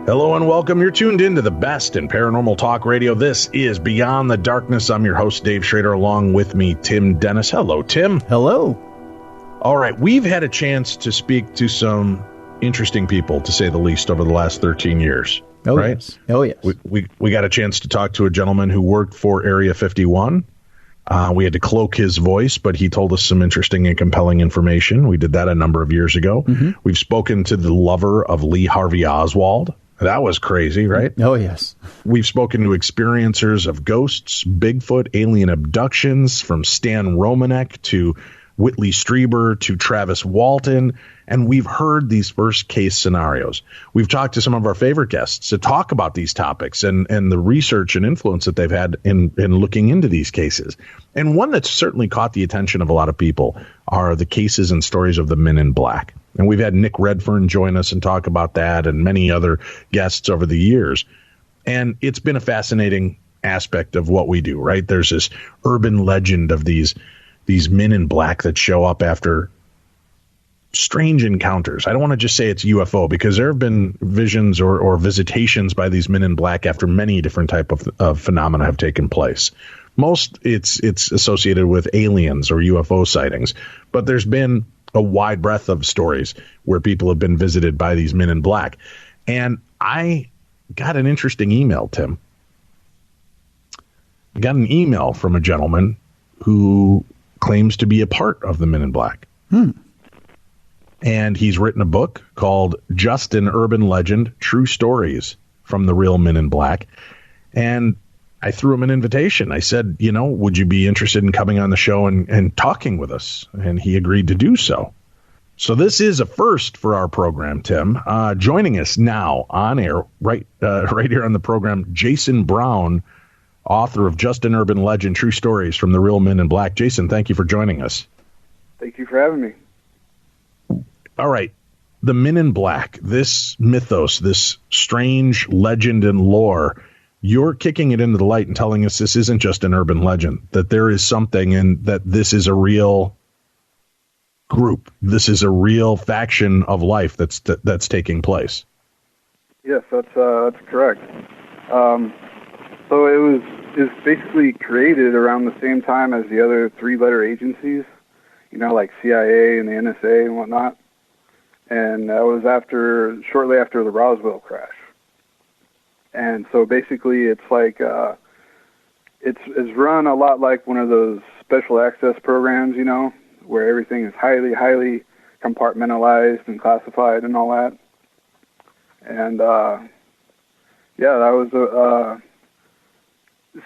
Hello and welcome. You're tuned into the best in paranormal talk radio. This is Beyond the Darkness. I'm your host, Dave Schrader, along with me, Tim Dennis. Hello, Tim. Hello. All right, we've had a chance to speak to some interesting people, to say the least, over the last 13 years. Oh, right? Yes. Oh, yes. We got a chance to talk to a gentleman who worked for Area 51. We had to cloak his voice, but he told us some interesting and compelling information. We did that a number of years ago. Mm-hmm. We've spoken to the lover of Lee Harvey Oswald. That was crazy, right? Oh, yes. We've spoken to experiencers of ghosts, Bigfoot, alien abductions, from Stan Romanek to Whitley Strieber to Travis Walton, and we've heard these first case scenarios. We've talked to some of our favorite guests to talk about these topics and the research and influence that they've had in looking into these cases. And one that's certainly caught the attention of a lot of people are the cases and stories of the Men in Black. And we've had Nick Redfern join us and talk about that, and many other guests over the years. And it's been a fascinating aspect of what we do, right? There's this urban legend of these men in black that show up after strange encounters. I don't want to just say it's UFO, because there have been visions or visitations by these men in black after many different type of phenomena have taken place. Most it's associated with aliens or UFO sightings, but there's been a wide breadth of stories where people have been visited by these men in black. And I got an interesting email, Tim. I got an email from a gentleman who claims to be a part of the Men in Black. And he's written a book called Just an Urban Legend, True Stories from the Real Men in Black. And I threw him an invitation. I said, would you be interested in coming on the show and talking with us? And he agreed to do so. So this is a first for our program, Tim. Joining us now on air, right here on the program, Jason Brown, author of Just an Urban Legend, True Stories from the Real Men in Black. Jason, thank you for joining us. Thank you for having me. All right. The Men in Black, this mythos, this strange legend and lore, you're kicking it into the light and telling us this isn't just an urban legend, that there is something, and that this is a real group. This is a real faction of life that's taking place. Yes, that's correct. So it was basically created around the same time as the other three-letter agencies, like CIA and the NSA and whatnot. And that was shortly after the Roswell crash. And so basically it's like, it's run a lot like one of those special access programs, where everything is highly, highly compartmentalized and classified and all that. And, that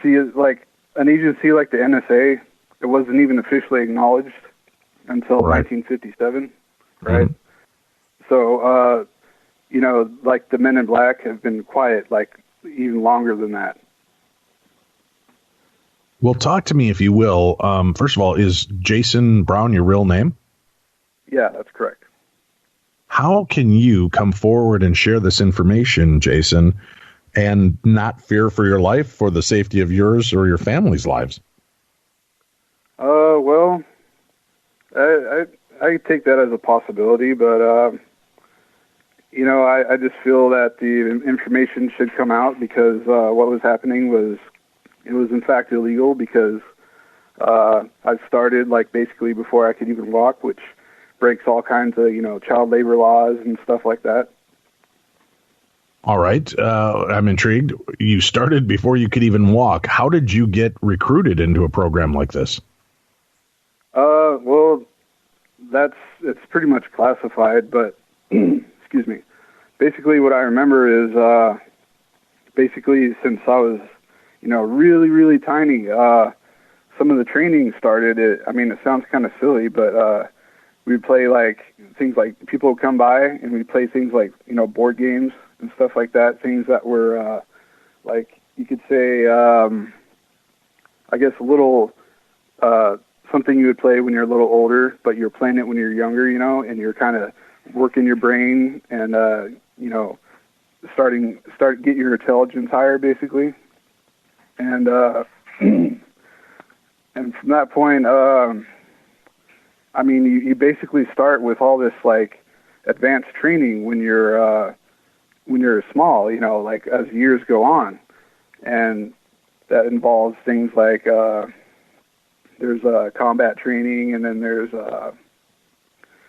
was like an agency like the NSA, it wasn't even officially acknowledged until 1957, right? Mm-hmm. So, like the Men in Black have been quiet, like even longer than that. Well, talk to me, if you will. First of all, is Jason Brown your real name? Yeah, that's correct. How can you come forward and share this information, Jason, and not fear for your life, for the safety of yours or your family's lives? Well, I take that as a possibility, but, I just feel that the information should come out, because what was happening was in fact illegal, because I started like basically before I could even walk, which breaks all kinds of, child labor laws and stuff like that. All right. I'm intrigued. You started before you could even walk. How did you get recruited into a program like this? Well, it's pretty much classified, but excuse me. Basically what I remember is, basically since I was, really, really tiny, some of the training started, it sounds kind of silly, but, we'd play like things like people would come by and we'd play things like, board games and stuff like that. Things that were, like you could say, I guess a little, something you would play when you're a little older, but you're playing it when you're younger, and you're kind of working your brain and, start get your intelligence higher basically. And, and from that point, you basically start with all this like advanced training when you're small, like as years go on, and that involves things like there's combat training, and then there's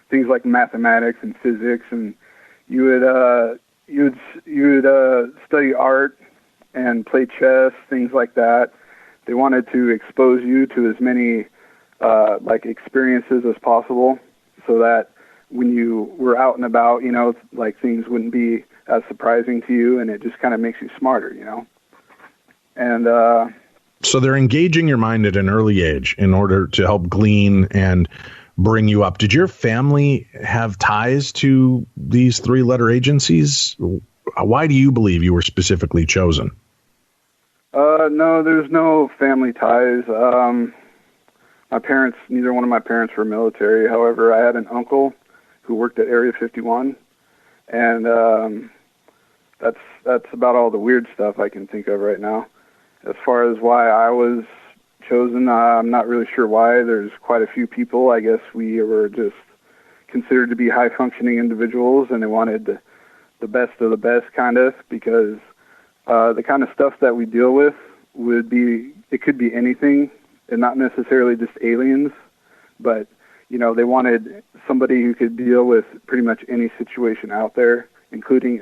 things like mathematics and physics, and you would study art and play chess, things like that. They wanted to expose you to as many like experiences as possible, so that when you were out and about, like things wouldn't be as surprising to you, and it just kind of makes you smarter, And so they're engaging your mind at an early age in order to help glean and bring you up. Did your family have ties to these 3-letter agencies? Why do you believe you were specifically chosen? No, there's no family ties. Neither one of my parents were military. However, I had an uncle who worked at Area 51, and that's about all the weird stuff I can think of right now. As far as why I was chosen, I'm not really sure why. There's quite a few people. I guess we were just considered to be high-functioning individuals, and they wanted the best of the best, kind of, because the kind of stuff that we deal with it could be anything, and not necessarily just aliens, but, they wanted somebody who could deal with pretty much any situation out there, including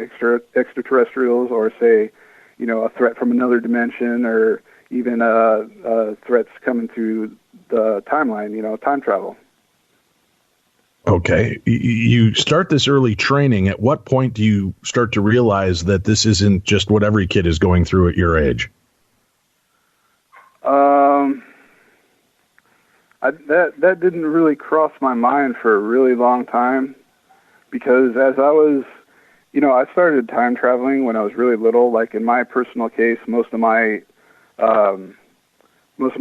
extraterrestrials, or say, a threat from another dimension, or even threats coming through the timeline, time travel. Okay. You start this early training. At what point do you start to realize that this isn't just what every kid is going through at your age? That didn't really cross my mind for a really long time, because as I was, I started time traveling when I was really little. Like in my personal case, most of my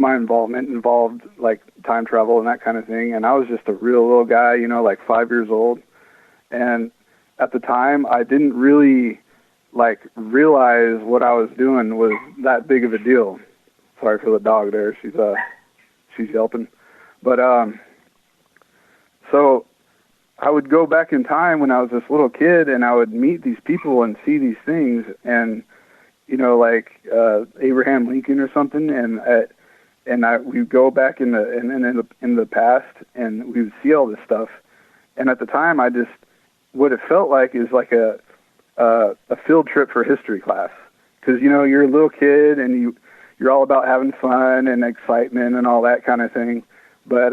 involvement involved like time travel and that kind of thing. And I was just a real little guy, like 5 years old. And at the time, I didn't really like realize what I was doing was that big of a deal. Sorry for the dog there. She's yelping. But so I would go back in time when I was this little kid, and I would meet these people and see these things, and like Abraham Lincoln or something, and we'd go back in the past, and we would see all this stuff. And at the time, what it felt like is like a field trip for history class, because you're a little kid and you're all about having fun and excitement and all that kind of thing, but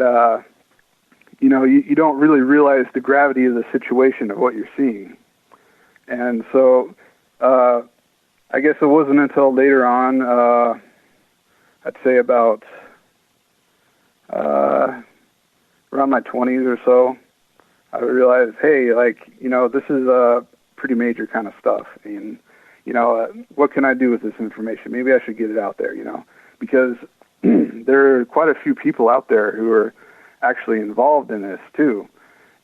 you don't really realize the gravity of the situation of what you're seeing. And so I guess it wasn't until later on, I'd say about around my 20s or so, I realized, hey, like, this is pretty major kind of stuff. And, what can I do with this information? Maybe I should get it out there, because there are quite a few people out there who are actually involved in this too.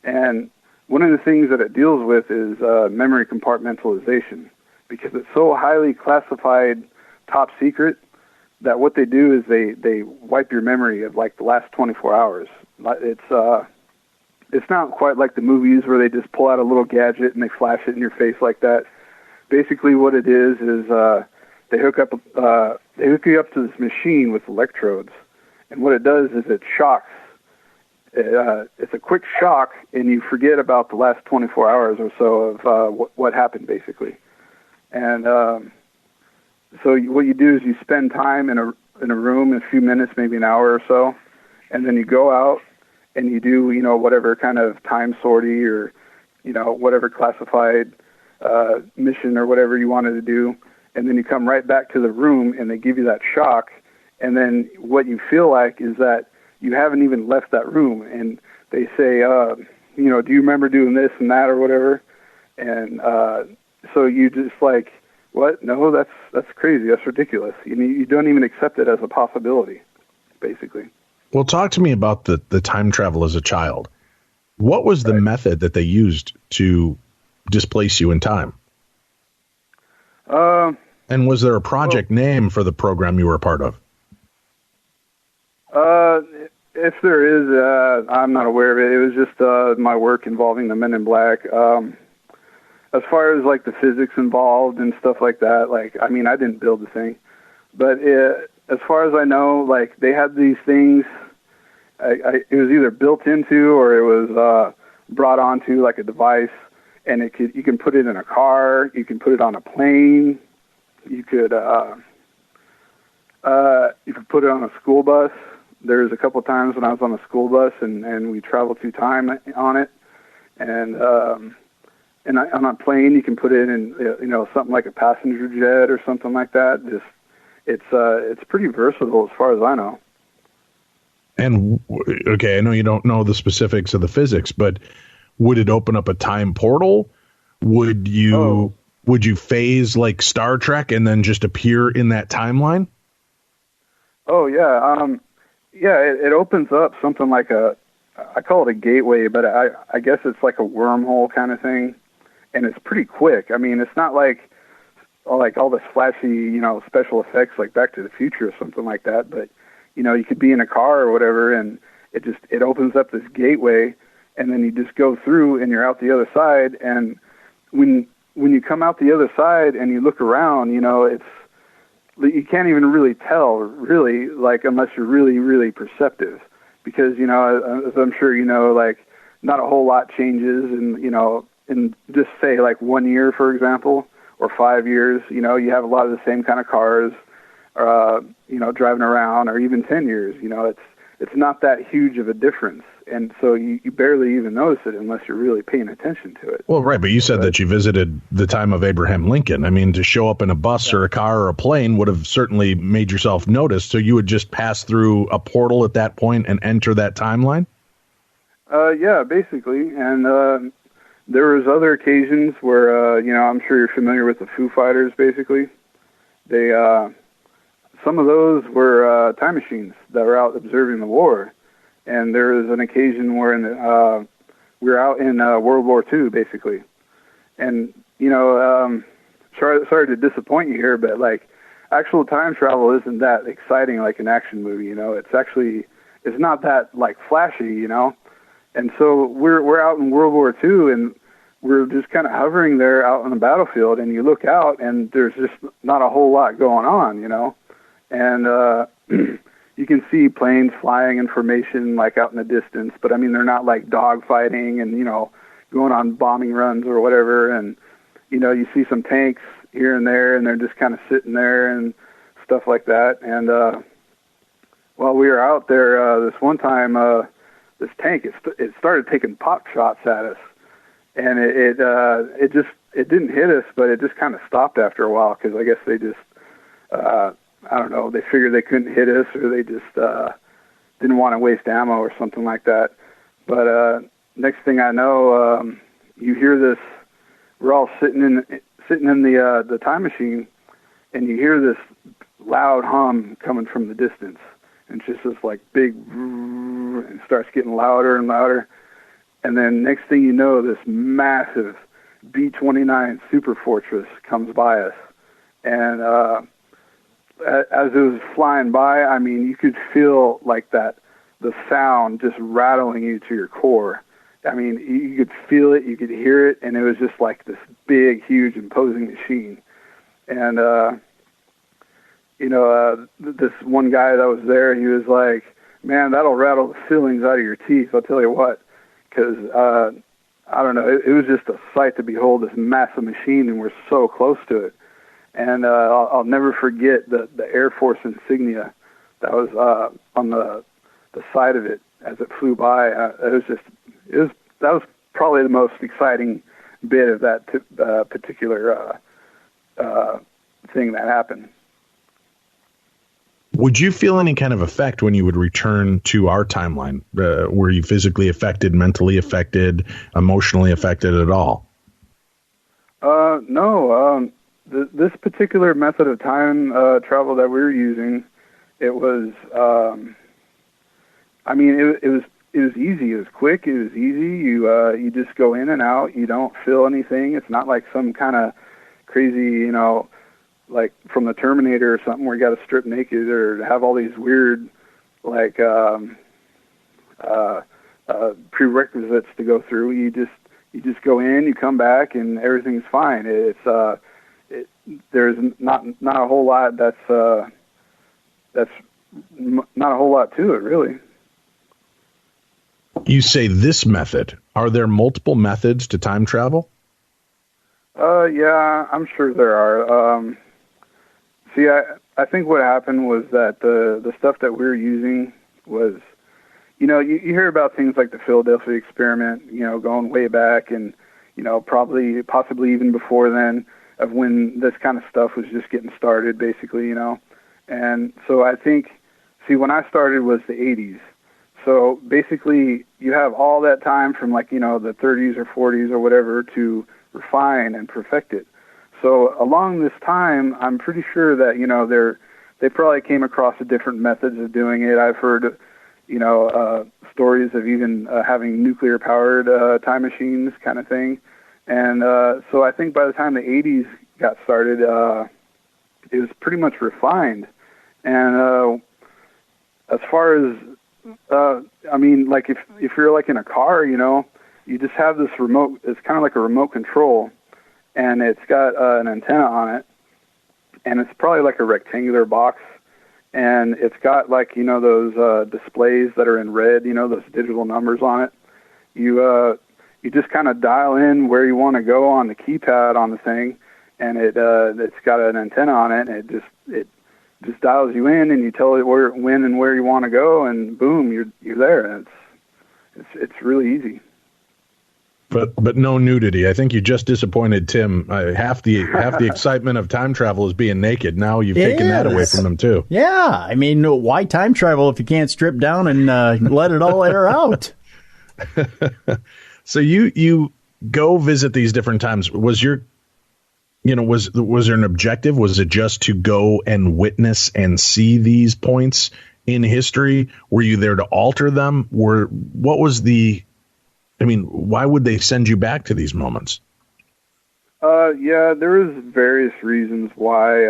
And one of the things that it deals with is memory compartmentalization, because it's so highly classified, top secret, that what they do is they wipe your memory of like the last 24 hours. It's not quite like the movies where they just pull out a little gadget and they flash it in your face like that. Basically what it is they hook you up to this machine with electrodes, and what it does is it shocks. It's a quick shock, and you forget about the last 24 hours or so of what happened, basically. And so what you do is you spend time in a room, a few minutes, maybe an hour or so, and then you go out and you do whatever kind of time sortie or whatever classified mission or whatever you wanted to do, and then you come right back to the room and they give you that shock, and then what you feel like is that you haven't even left that room, and they say, do you remember doing this and that or whatever? And so you just like, what? No, that's crazy. That's ridiculous. You don't even accept it as a possibility, basically. Well, talk to me about the time travel as a child. What was the method that they used to displace you in time? And was there a project name for the program you were a part of? If there is, I'm not aware of it. It was just my work involving the Men in Black. As far as like the physics involved and stuff like that, I didn't build the thing, but as far as I know, like they had these things. It was either built into or it was brought onto like a device, and you can put it in a car, you can put it on a plane, you could put it on a school bus. There's a couple times when I was on a school bus and we traveled through time on it, and on a plane you can put it in something like a passenger jet or something like that. Just it's pretty versatile as far as I know. And okay, I know you don't know the specifics of the physics, but would it open up a time portal? Would you phase like Star Trek and then just appear in that timeline? Oh yeah, it opens up something like I call it a gateway, but I guess it's like a wormhole kind of thing, and it's pretty quick. I mean, it's not like all this flashy, special effects like Back to the Future or something like that, but you could be in a car or whatever, and it opens up this gateway, and then you just go through, and you're out the other side. And when you come out the other side and you look around, you can't even really tell, really, like unless you're really, really perceptive, because as I'm sure not a whole lot changes, and in just say like 1 year, for example, or 5 years, you have a lot of the same kind of cars. Driving around, or even 10 years, it's not that huge of a difference. And so you barely even notice it unless you're really paying attention to it. Well, right. But you said that you visited the time of Abraham Lincoln. I mean, to show up in a bus or a car or a plane would have certainly made yourself noticed. So you would just pass through a portal at that point and enter that timeline? Yeah, basically. And there was other occasions where, I'm sure you're familiar with the Foo Fighters, basically. They, some of those were time machines that were out observing the war. And there was an occasion where we were out in World War II, basically. And, sorry to disappoint you here, but, actual time travel isn't that exciting like an action movie, it's not that, flashy, And so we're out in World War II, and we're just kind of hovering there out on the battlefield, and you look out, and there's just not a whole lot going on, And you can see planes flying in formation, out in the distance, but, they're not, dogfighting and, going on bombing runs or whatever. And, you see some tanks here and there, and they're just kind of sitting there and stuff like that. And while we were out there, this one time, this tank, it started taking pop shots at us. And it didn't hit us, but it just kind of stopped after a while, because I guess they just, I don't know, they figured they couldn't hit us, or they just didn't want to waste ammo or something like that. But next thing I know, you hear this, we're all sitting in the time machine, and you hear this loud hum coming from the distance. And it's just this big, and it starts getting louder and louder. And then next thing you know, this massive B-29 Super Fortress comes by us. And as it was flying by, you could feel the sound just rattling you to your core. You could feel it, you could hear it, and it was just this big, huge, imposing machine. And, this one guy that was there, he was like, man, that'll rattle the fillings out of your teeth, I'll tell you what. Because, I don't know, it was just a sight to behold, this massive machine, and we're so close to it. And I'll never forget the Air Force insignia that was on the side of it as it flew by. That was probably the most exciting bit of that particular thing that happened. Would you feel any kind of effect when you would return to our timeline? Were you physically affected, mentally affected, emotionally affected at all? No. This particular method of time travel that we were using, it was, it was easy. It was quick. It was easy. You just go in and out. You don't feel anything. It's not like some kind of crazy, like from the Terminator or something where you got to strip naked or have all these weird, like, prerequisites to go through. You just go in, you come back, and everything's fine. There's not a whole lot that's not a whole lot to it, really. You say this method. Are there multiple methods to time travel? Yeah, I'm sure there are. See, I think what happened was that the stuff that we were using was, you hear about things like the Philadelphia experiment, going way back and, possibly even before then, of when this kind of stuff was just getting started, basically, And so I think, when I started was the 80s. So basically, you have all that time from the 30s or 40s or whatever to refine and perfect it. So along this time, I'm pretty sure that, they probably came across different methods of doing it. I've heard, stories of even having nuclear-powered time machines kind of thing. And so I think by the time the 80s got started, it was pretty much refined. And as far as, if you're in a car, you just have this remote. It's kind of like a remote control, and it's got an antenna on it, and it's probably like a rectangular box, and it's got those displays that are in red, those digital numbers on it. You just kind of dial in where you want to go on the keypad on the thing, and it's got an antenna on it, and it just dials you in, and you tell it when and where you want to go, and boom, you're there. And it's really easy. But no nudity. I think you just disappointed Tim. Half the excitement of time travel is being naked. Now you've taken that away from them too. Yeah, I mean, why time travel if you can't strip down and let it all air out? So you go visit these different times. Was your was there an objective? Was it just to go and witness and see these points in history? Were you there to alter them? Why would they send you back to these moments? Yeah, there was various reasons why.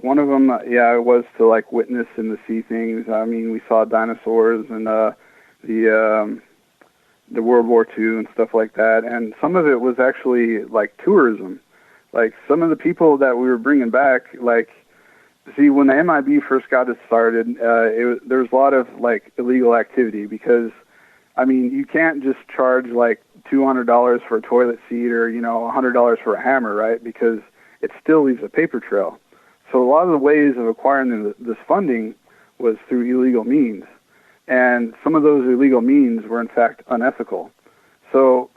One of them, was to witness and to see things. I mean, we saw dinosaurs and the World War II and stuff like that. And some of it was actually tourism. Some of the people that we were bringing back, when the M.I.B first got it started, there was a lot of illegal activity because, I mean, you can't just charge $200 for a toilet seat or $100 for a hammer, right? Because it still leaves a paper trail. So a lot of the ways of acquiring this funding was through illegal means, and some of those illegal means were in fact unethical. So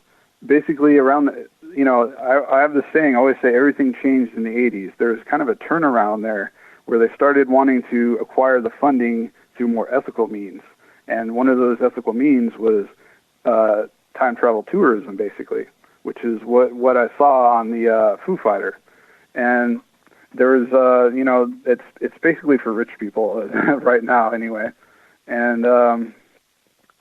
basically, around I have this saying. I always say everything changed in the 80s. There was kind of a turnaround there where they started wanting to acquire the funding through more ethical means. And one of those ethical means was time travel tourism, basically, which is what I saw on the Foo Fighter. And there was, it's basically for rich people right now, anyway. And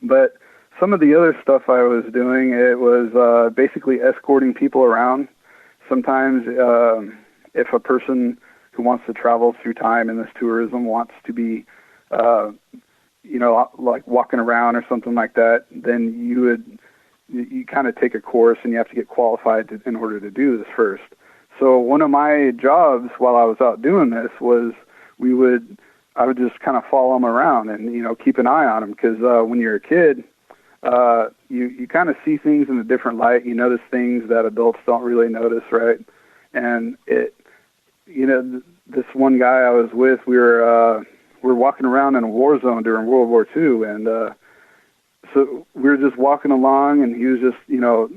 but some of the other stuff I was doing, it was basically escorting people around. Sometimes, if a person who wants to travel through time in this tourism wants to be walking around or something like that, then you kind of take a course and you have to get qualified in order to do this first. So one of my jobs while I was out doing this was I would just kind of follow them around and, keep an eye on them because when you're a kid, you kind of see things in a different light. You notice things that adults don't really notice, right? And this one guy I was with, we were walking around in a war zone during World War II, and so we were just walking along, and he was just, we were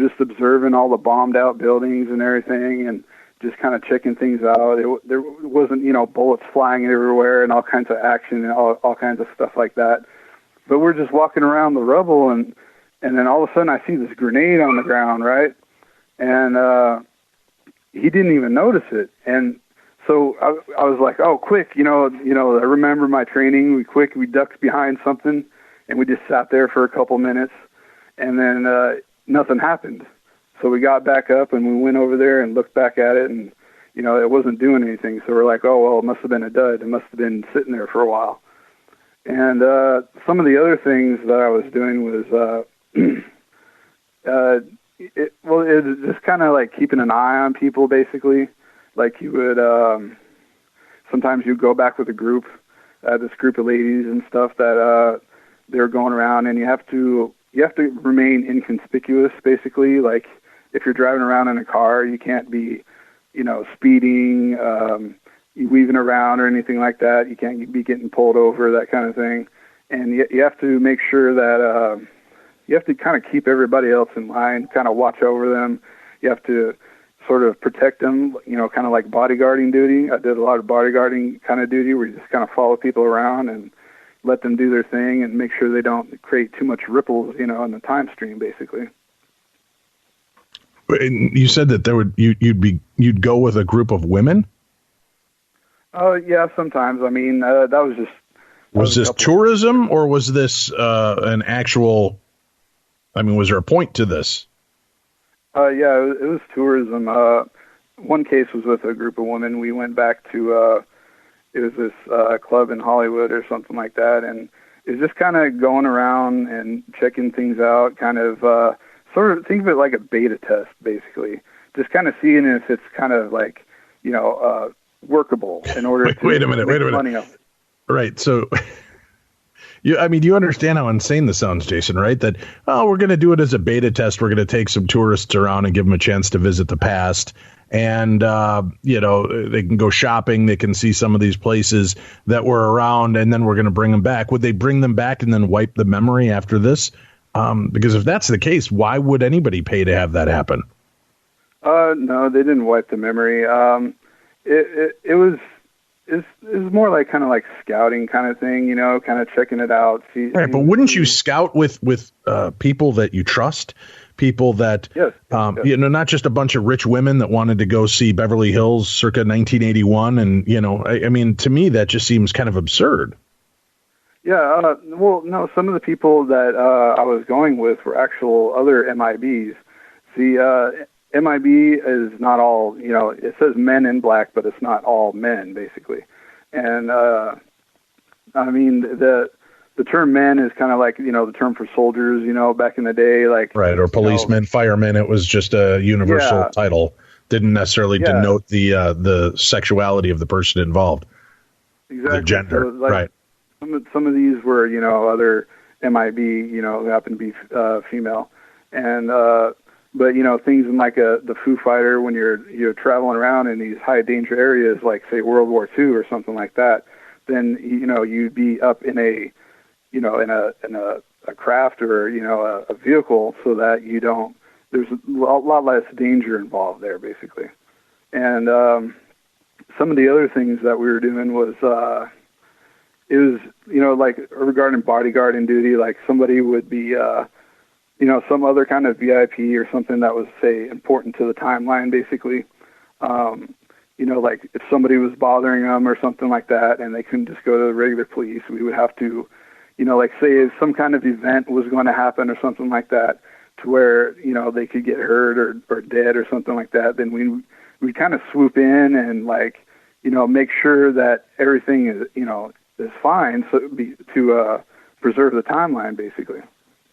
just observing all the bombed out buildings and everything, and just kind of checking things out. There wasn't, bullets flying everywhere and all kinds of action and all kinds of stuff like that. But we're just walking around the rubble, and then all of a sudden I see this grenade on the ground, right? And he didn't even notice it. And so I was like, oh, quick, I remember my training. We ducked behind something, and we just sat there for a couple minutes, and then nothing happened. So we got back up, and we went over there and looked back at it, and, it wasn't doing anything. So we're like, oh, well, it must have been a dud. It must have been sitting there for a while. And some of the other things that I was doing was, it was just kind of like keeping an eye on people, basically. Like you would, sometimes you go back with a group, this group of ladies and stuff that they're going around, and you have to remain inconspicuous, basically. Like if you're driving around in a car, you can't be, speeding, weaving around or anything like that. You can't be getting pulled over, that kind of thing. And you have to make sure that you have to kind of keep everybody else in line, kind of watch over them. You have to sort of protect them, kind of like bodyguarding duty. I did a lot of bodyguarding kind of duty where you just kind of follow people around and let them do their thing and make sure they don't create too much ripples, in the time stream, basically. And you said that you'd go with a group of women? Oh, yeah, sometimes. I mean, that was just... Was this tourism, or was this an actual... I mean, was there a point to this? Yeah, it was tourism. One case was with a group of women. We went back to, it was this club in Hollywood or something like that, and it was just kind of going around and checking things out, kind of sort of think of it like a beta test, basically. Just kind of seeing if it's kind of like, workable in order to wait a minute. money off it. Right, so... you understand how insane this sounds, Jason, right? That, we're going to do it as a beta test. We're going to take some tourists around and give them a chance to visit the past. And, they can go shopping. They can see some of these places that were around, and then we're going to bring them back. Would they bring them back and then wipe the memory after this? Because if that's the case, why would anybody pay to have that happen? No, they didn't wipe the memory. It was more like kind of like scouting kind of thing, kind of checking it out. Right, but wouldn't you scout with people that you trust, people that, yes. Not just a bunch of rich women that wanted to go see Beverly Hills circa 1981, and I mean, to me that just seems kind of absurd. Yeah, well, no, some of the people that I was going with were actual other M.I.Bs. See, M.I.B is not all, it says men in black, but it's not all men, basically. And, I mean, the term men is kind of like, the term for soldiers, back in the day, like. Right, or policemen, firemen. It was just a universal title. Didn't necessarily denote the sexuality of the person involved. Exactly. The gender, so, like, right. Some of these were, other M.I.B, who happened to be female. And, but, things in like the Foo Fighter, when you're traveling around in these high danger areas, like say World War II or something like that, then, you'd be up in a craft or, a vehicle so that there's a lot less danger involved there, basically. And, some of the other things that we were doing was, it was, like regarding bodyguarding duty, like somebody would be, some other kind of VIP or something that was, say, important to the timeline, basically. Like if somebody was bothering them or something like that and they couldn't just go to the regular police, we would have to, like say if some kind of event was going to happen or something like that to where, they could get hurt or dead or something like that, then we kind of swoop in and like, make sure that everything is, is fine to preserve the timeline, basically.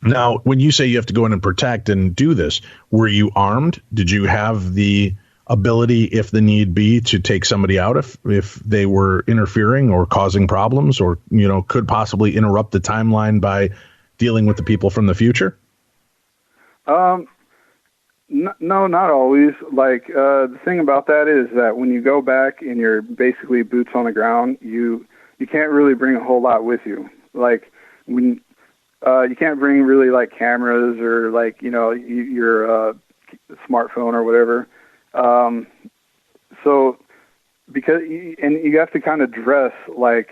Now, when you say you have to go in and protect and do this, were you armed? Did you have the ability, if the need be, to take somebody out if they were interfering or causing problems or, could possibly interrupt the timeline by dealing with the people from the future? No, not always. Like, the thing about that is that when you go back and you're basically boots on the ground, you can't really bring a whole lot with you. Like, when... you can't bring really like cameras or like, your smartphone or whatever. So because and you have to kind of dress like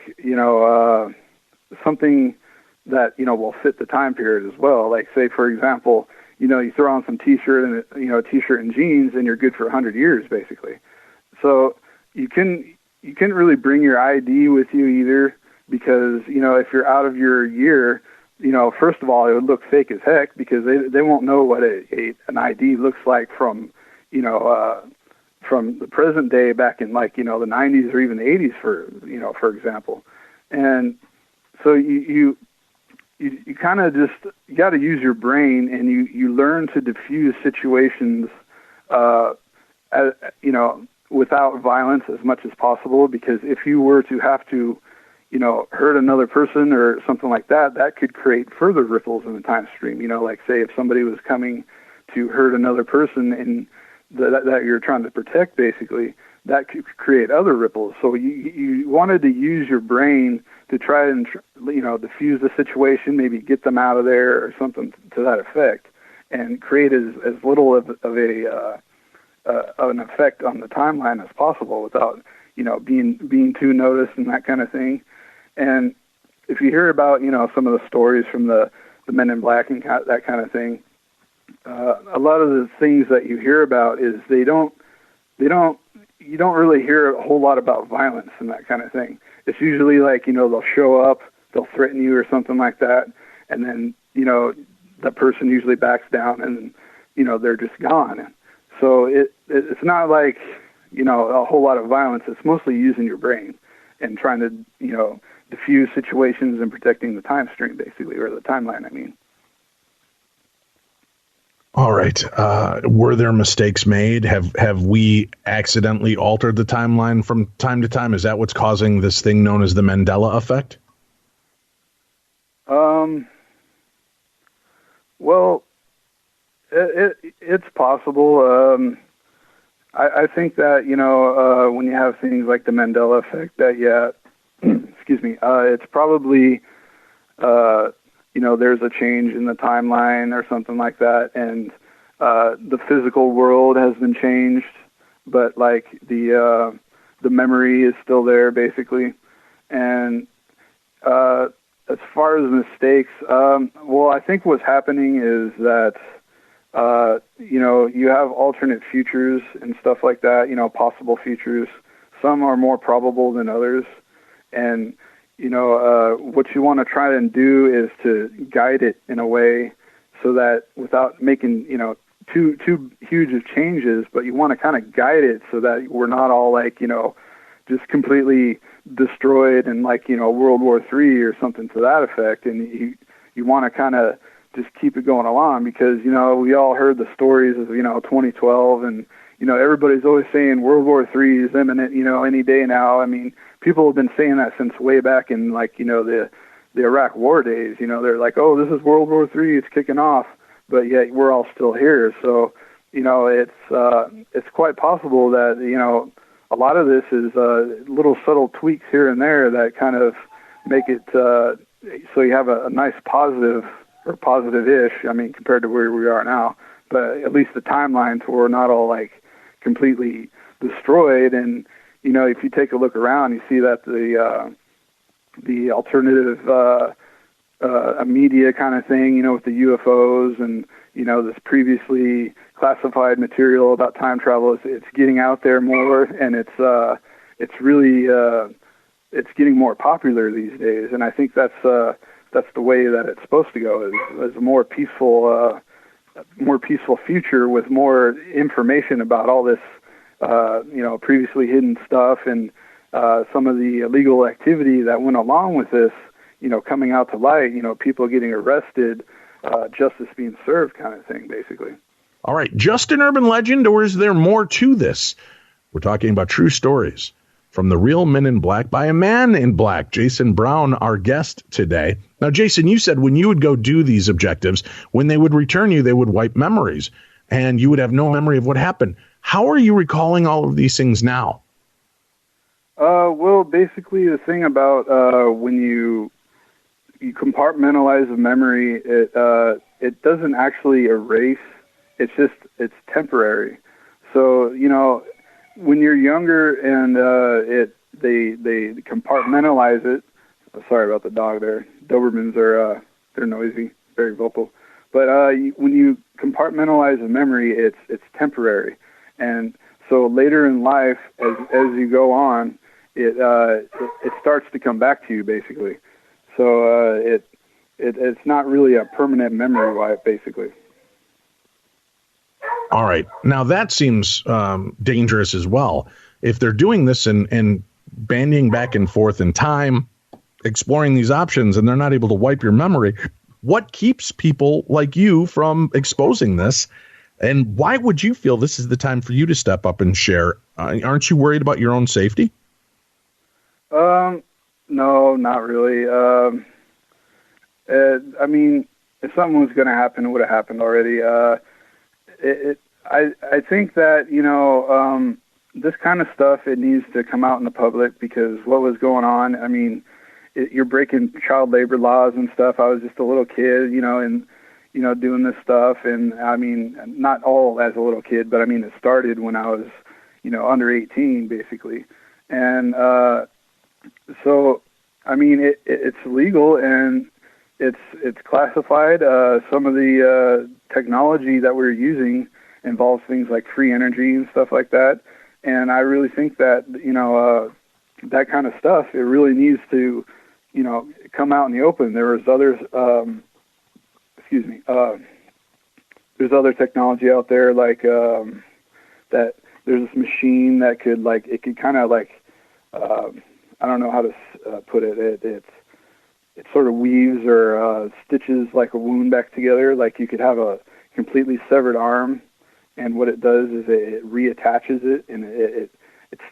something that will fit the time period as well. Like say for example, you throw on some t-shirt and a t-shirt and jeans, and you're good for 100 years basically. So you couldn't really bring your ID with you either, because if you're out of your year, first of all it would look fake as heck, because they won't know what an ID looks like from the present day back in the 90s or even the 80s for example. And so you kind of just got to use your brain, and you learn to diffuse situations without violence as much as possible, because if you were to have to hurt another person or something like that, that could create further ripples in the time stream. Like say if somebody was coming to hurt another person and that you're trying to protect, basically, that could create other ripples. So you wanted to use your brain to try and diffuse the situation, maybe get them out of there or something to that effect, and create as little of an effect on the timeline as possible without being too noticed and that kind of thing. And if you hear about some of the stories from the Men in Black and that kind of thing, a lot of the things that you hear about is you don't really hear a whole lot about violence and that kind of thing. It's usually like they'll show up, they'll threaten you or something like that, and then the person usually backs down, and they're just gone. So it's not like a whole lot of violence. It's mostly using your brain and trying to diffuse situations and protecting the time stream, basically, or the timeline, I mean. All right. Were there mistakes made? Have we accidentally altered the timeline from time to time? Is that what's causing this thing known as the Mandela effect? Well, it's possible. I think that, when you have things like the Mandela effect, that, excuse me, it's probably, there's a change in the timeline or something like that, and the physical world has been changed, but like the memory is still there, basically. And as far as mistakes, well, I think what's happening is that you have alternate futures and stuff like that, possible futures. Some are more probable than others. And, what you want to try and do is to guide it in a way so that without making, too huge of changes, but you want to kind of guide it so that we're not all like, just completely destroyed in World War III or something to that effect. And you want to kind of just keep it going along, because, we all heard the stories of, 2012, and, everybody's always saying World War III is imminent, any day now. I mean, people have been saying that since way back in the Iraq War days. They're like, oh, this is World War III, it's kicking off, but yet we're all still here. So, it's quite possible that, a lot of this is little subtle tweaks here and there that kind of make it so you have a nice positive or positive-ish, I mean, compared to where we are now, but at least the timelines were not all like completely destroyed. And, if you take a look around, you see that the alternative media kind of thing, with the UFOs and, this previously classified material about time travel, it's getting out there more, and it's really it's getting more popular these days. And I think that's the way that it's supposed to go, is a more peaceful future with more information about all this, previously hidden stuff and some of the illegal activity that went along with this, coming out to light, people getting arrested, justice being served kind of thing, basically. All right. Just an urban legend, or is there more to this? We're talking about true stories from the real Men in Black by a man in black, Jason Brown, our guest today. Now, Jason, you said when you would go do these objectives, when they would return you, they would wipe memories, and you would have no memory of what happened. How are you recalling all of these things now? Well, basically the thing about when you compartmentalize a memory, it doesn't actually erase. It's temporary. So, when you're younger and they compartmentalize it. Oh, sorry about the dog there. Dobermans are they're noisy, very vocal. But when you compartmentalize a memory, it's temporary, and so later in life, as you go on, it starts to come back to you basically. So it's not really a permanent memory, basically. All right. Now that seems dangerous as well. If they're doing this and bandying back and forth in time, exploring these options, and they're not able to wipe your memory, what keeps people like you from exposing this? And why would you feel this is the time for you to step up and share? Aren't you worried about your own safety? No, not really. I mean, if something was going to happen, it would have happened already. I think that, this kind of stuff, it needs to come out in the public, because what was going on, I mean, you're breaking child labor laws and stuff. I was just a little kid, and, doing this stuff. And I mean, not all as a little kid, but I mean, it started when I was, under 18 basically. And, so, I mean, it's legal and it's classified. Some of the, technology that we're using involves things like free energy and stuff like that. And I really think that, that kind of stuff, it really needs to, come out in the open. There was others, there's other technology out there, like, that there's this machine that could, like, it could kind of like, I don't know how to put it. It sort of weaves or stitches like a wound back together. Like you could have a completely severed arm, and what it does is it reattaches it, and it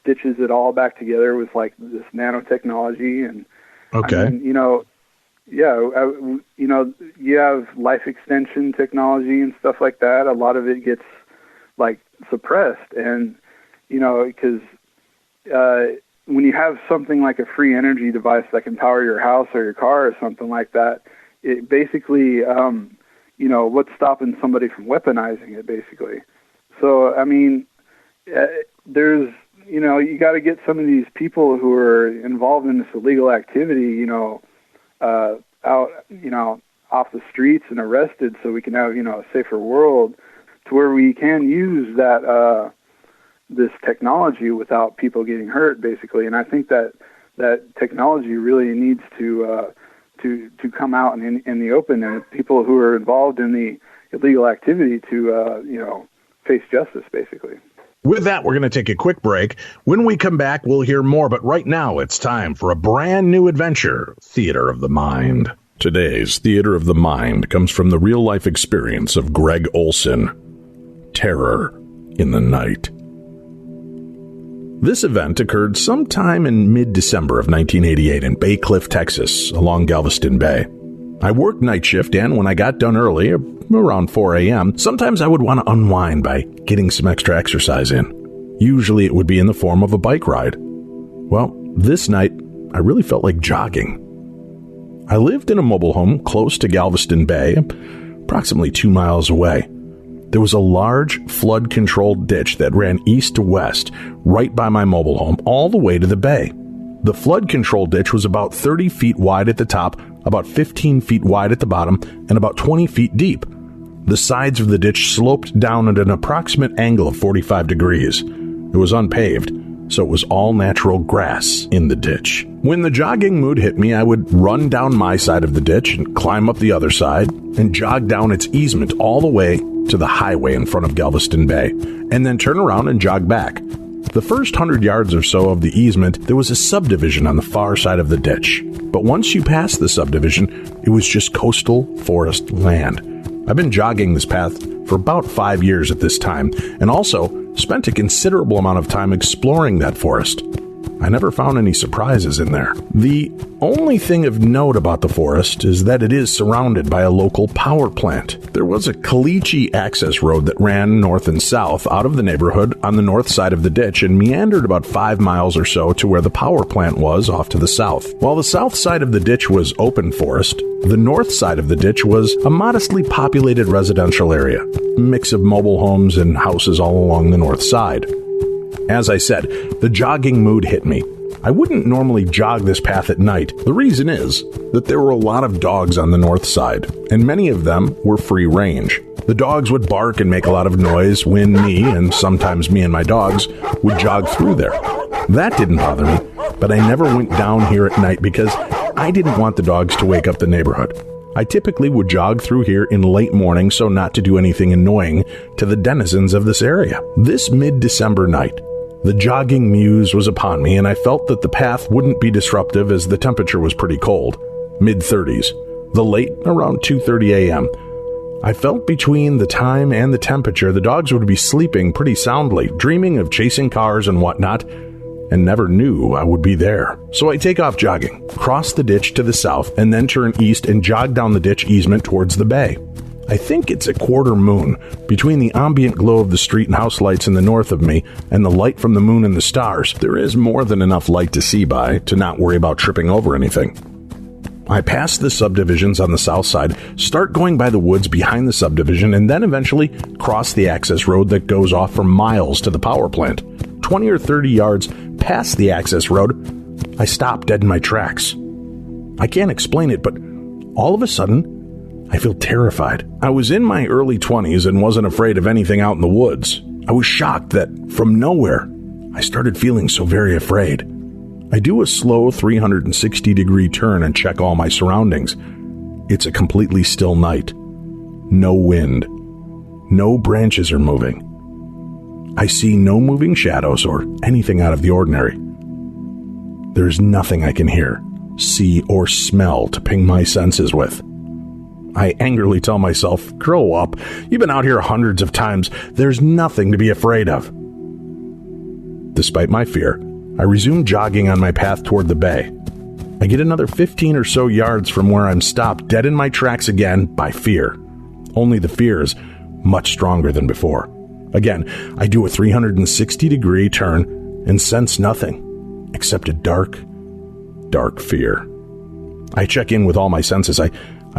stitches it all back together with like this nanotechnology. And okay, I mean, you have life extension technology and stuff like that. A lot of it gets like suppressed, and because when you have something like a free energy device that can power your house or your car or something like that, it basically, what's stopping somebody from weaponizing it, basically? So, I mean, there's, you got to get some of these people who are involved in this illegal activity, out, off the streets and arrested, so we can have, a safer world, to where we can use that, this technology without people getting hurt, basically. And I think that technology really needs to come out in the open, and people who are involved in the illegal activity to, face justice, basically. With that, we're going to take a quick break. When we come back, we'll hear more. But right now, it's time for a brand new adventure, Theater of the Mind. Today's Theater of the Mind comes from the real-life experience of Greg Olson. Terror in the Night. This event occurred sometime in mid-December of 1988 in Bay Cliff, Texas, along Galveston Bay. I worked night shift, and when I got done early, around 4 a.m., sometimes I would want to unwind by getting some extra exercise in. Usually it would be in the form of a bike ride. Well, this night, I really felt like jogging. I lived in a mobile home close to Galveston Bay, approximately 2 miles away. There was a large flood-controlled ditch that ran east to west, right by my mobile home, all the way to the bay. The flood-controlled ditch was about 30 feet wide at the top, about 15 feet wide at the bottom, and about 20 feet deep. The sides of the ditch sloped down at an approximate angle of 45 degrees. It was unpaved, so it was all natural grass in the ditch. When the jogging mood hit me, I would run down my side of the ditch and climb up the other side and jog down its easement all the way to the highway in front of Galveston Bay, and then turn around and jog back. The first 100 yards or so of the easement, there was a subdivision on the far side of the ditch. But once you passed the subdivision, it was just coastal forest land. I've been jogging this path for about 5 years at this time, and also spent a considerable amount of time exploring that forest. I never found any surprises in there. The only thing of note about the forest is that it is surrounded by a local power plant. There was a caliche access road that ran north and south out of the neighborhood on the north side of the ditch and meandered about 5 miles or so to where the power plant was off to the south. While the south side of the ditch was open forest, the north side of the ditch was a modestly populated residential area, a mix of mobile homes and houses all along the north side. As I said, the jogging mood hit me. I wouldn't normally jog this path at night. The reason is that there were a lot of dogs on the north side, and many of them were free range. The dogs would bark and make a lot of noise when me, and sometimes me and my dogs, would jog through there. That didn't bother me, but I never went down here at night because I didn't want the dogs to wake up the neighborhood. I typically would jog through here in late morning so not to do anything annoying to the denizens of this area. This mid-December night, the jogging muse was upon me, and I felt that the path wouldn't be disruptive as the temperature was pretty cold, mid-30s. The late, around 2:30 a.m. I felt between the time and the temperature the dogs would be sleeping pretty soundly, dreaming of chasing cars and whatnot, and never knew I would be there. So I take off jogging, cross the ditch to the south, and then turn east and jog down the ditch easement towards the bay. I think it's a quarter moon. Between the ambient glow of the street and house lights in the north of me and the light from the moon and the stars, there is more than enough light to see by to not worry about tripping over anything. I pass the subdivisions on the south side, start going by the woods behind the subdivision, and then eventually cross the access road that goes off for miles to the power plant. 20 or 30 yards past the access road, I stop dead in my tracks. I can't explain it, but all of a sudden, I feel terrified. I was in my early 20s and wasn't afraid of anything out in the woods. I was shocked that, from nowhere, I started feeling so very afraid. I do a slow 360-degree turn and check all my surroundings. It's a completely still night. No wind. No branches are moving. I see no moving shadows or anything out of the ordinary. There's nothing I can hear, see, or smell to ping my senses with. I angrily tell myself, grow up. You've been out here hundreds of times. There's nothing to be afraid of. Despite my fear, I resume jogging on my path toward the bay. I get another 15 or so yards from where I'm stopped dead in my tracks again by fear. Only the fear is much stronger than before. Again, I do a 360-degree turn and sense nothing except a dark, dark fear. I check in with all my senses. I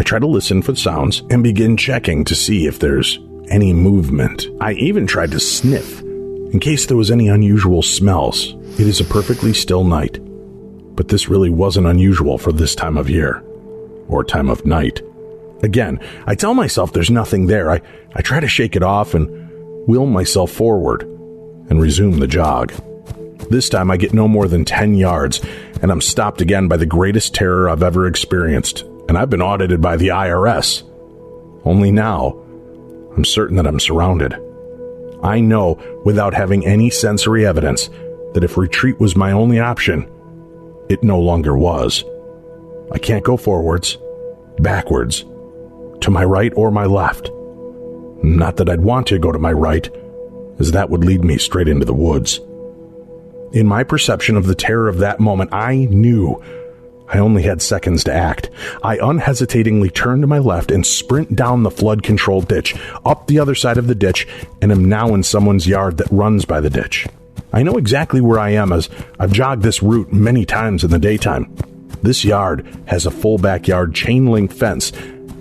try to listen for sounds and begin checking to see if there's any movement. I even tried to sniff in case there was any unusual smells. It is a perfectly still night, but this really wasn't unusual for this time of year or time of night. Again, I tell myself there's nothing there. I try to shake it off and will myself forward and resume the jog. This time I get no more than 10 yards and I'm stopped again by the greatest terror I've ever experienced. And I've been audited by the IRS. Only now, I'm certain that I'm surrounded. I know, without having any sensory evidence, that if retreat was my only option, it no longer was. I can't go forwards, backwards, to my right or my left. Not that I'd want to go to my right, as that would lead me straight into the woods. In my perception of the terror of that moment, I knew I only had seconds to act. I unhesitatingly turn to my left and sprint down the flood-controlled ditch, up the other side of the ditch, and am now in someone's yard that runs by the ditch. I know exactly where I am as I've jogged this route many times in the daytime. This yard has a full backyard chain-link fence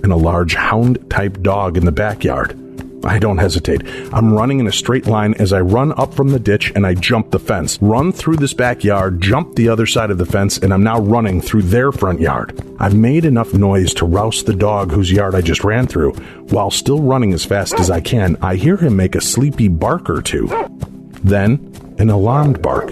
and a large hound-type dog in the backyard. I don't hesitate. I'm running in a straight line as I run up from the ditch and I jump the fence, run through this backyard, jump the other side of the fence, and I'm now running through their front yard. I've made enough noise to rouse the dog whose yard I just ran through. While still running as fast as I can, I hear him make a sleepy bark or two. Then, an alarmed bark.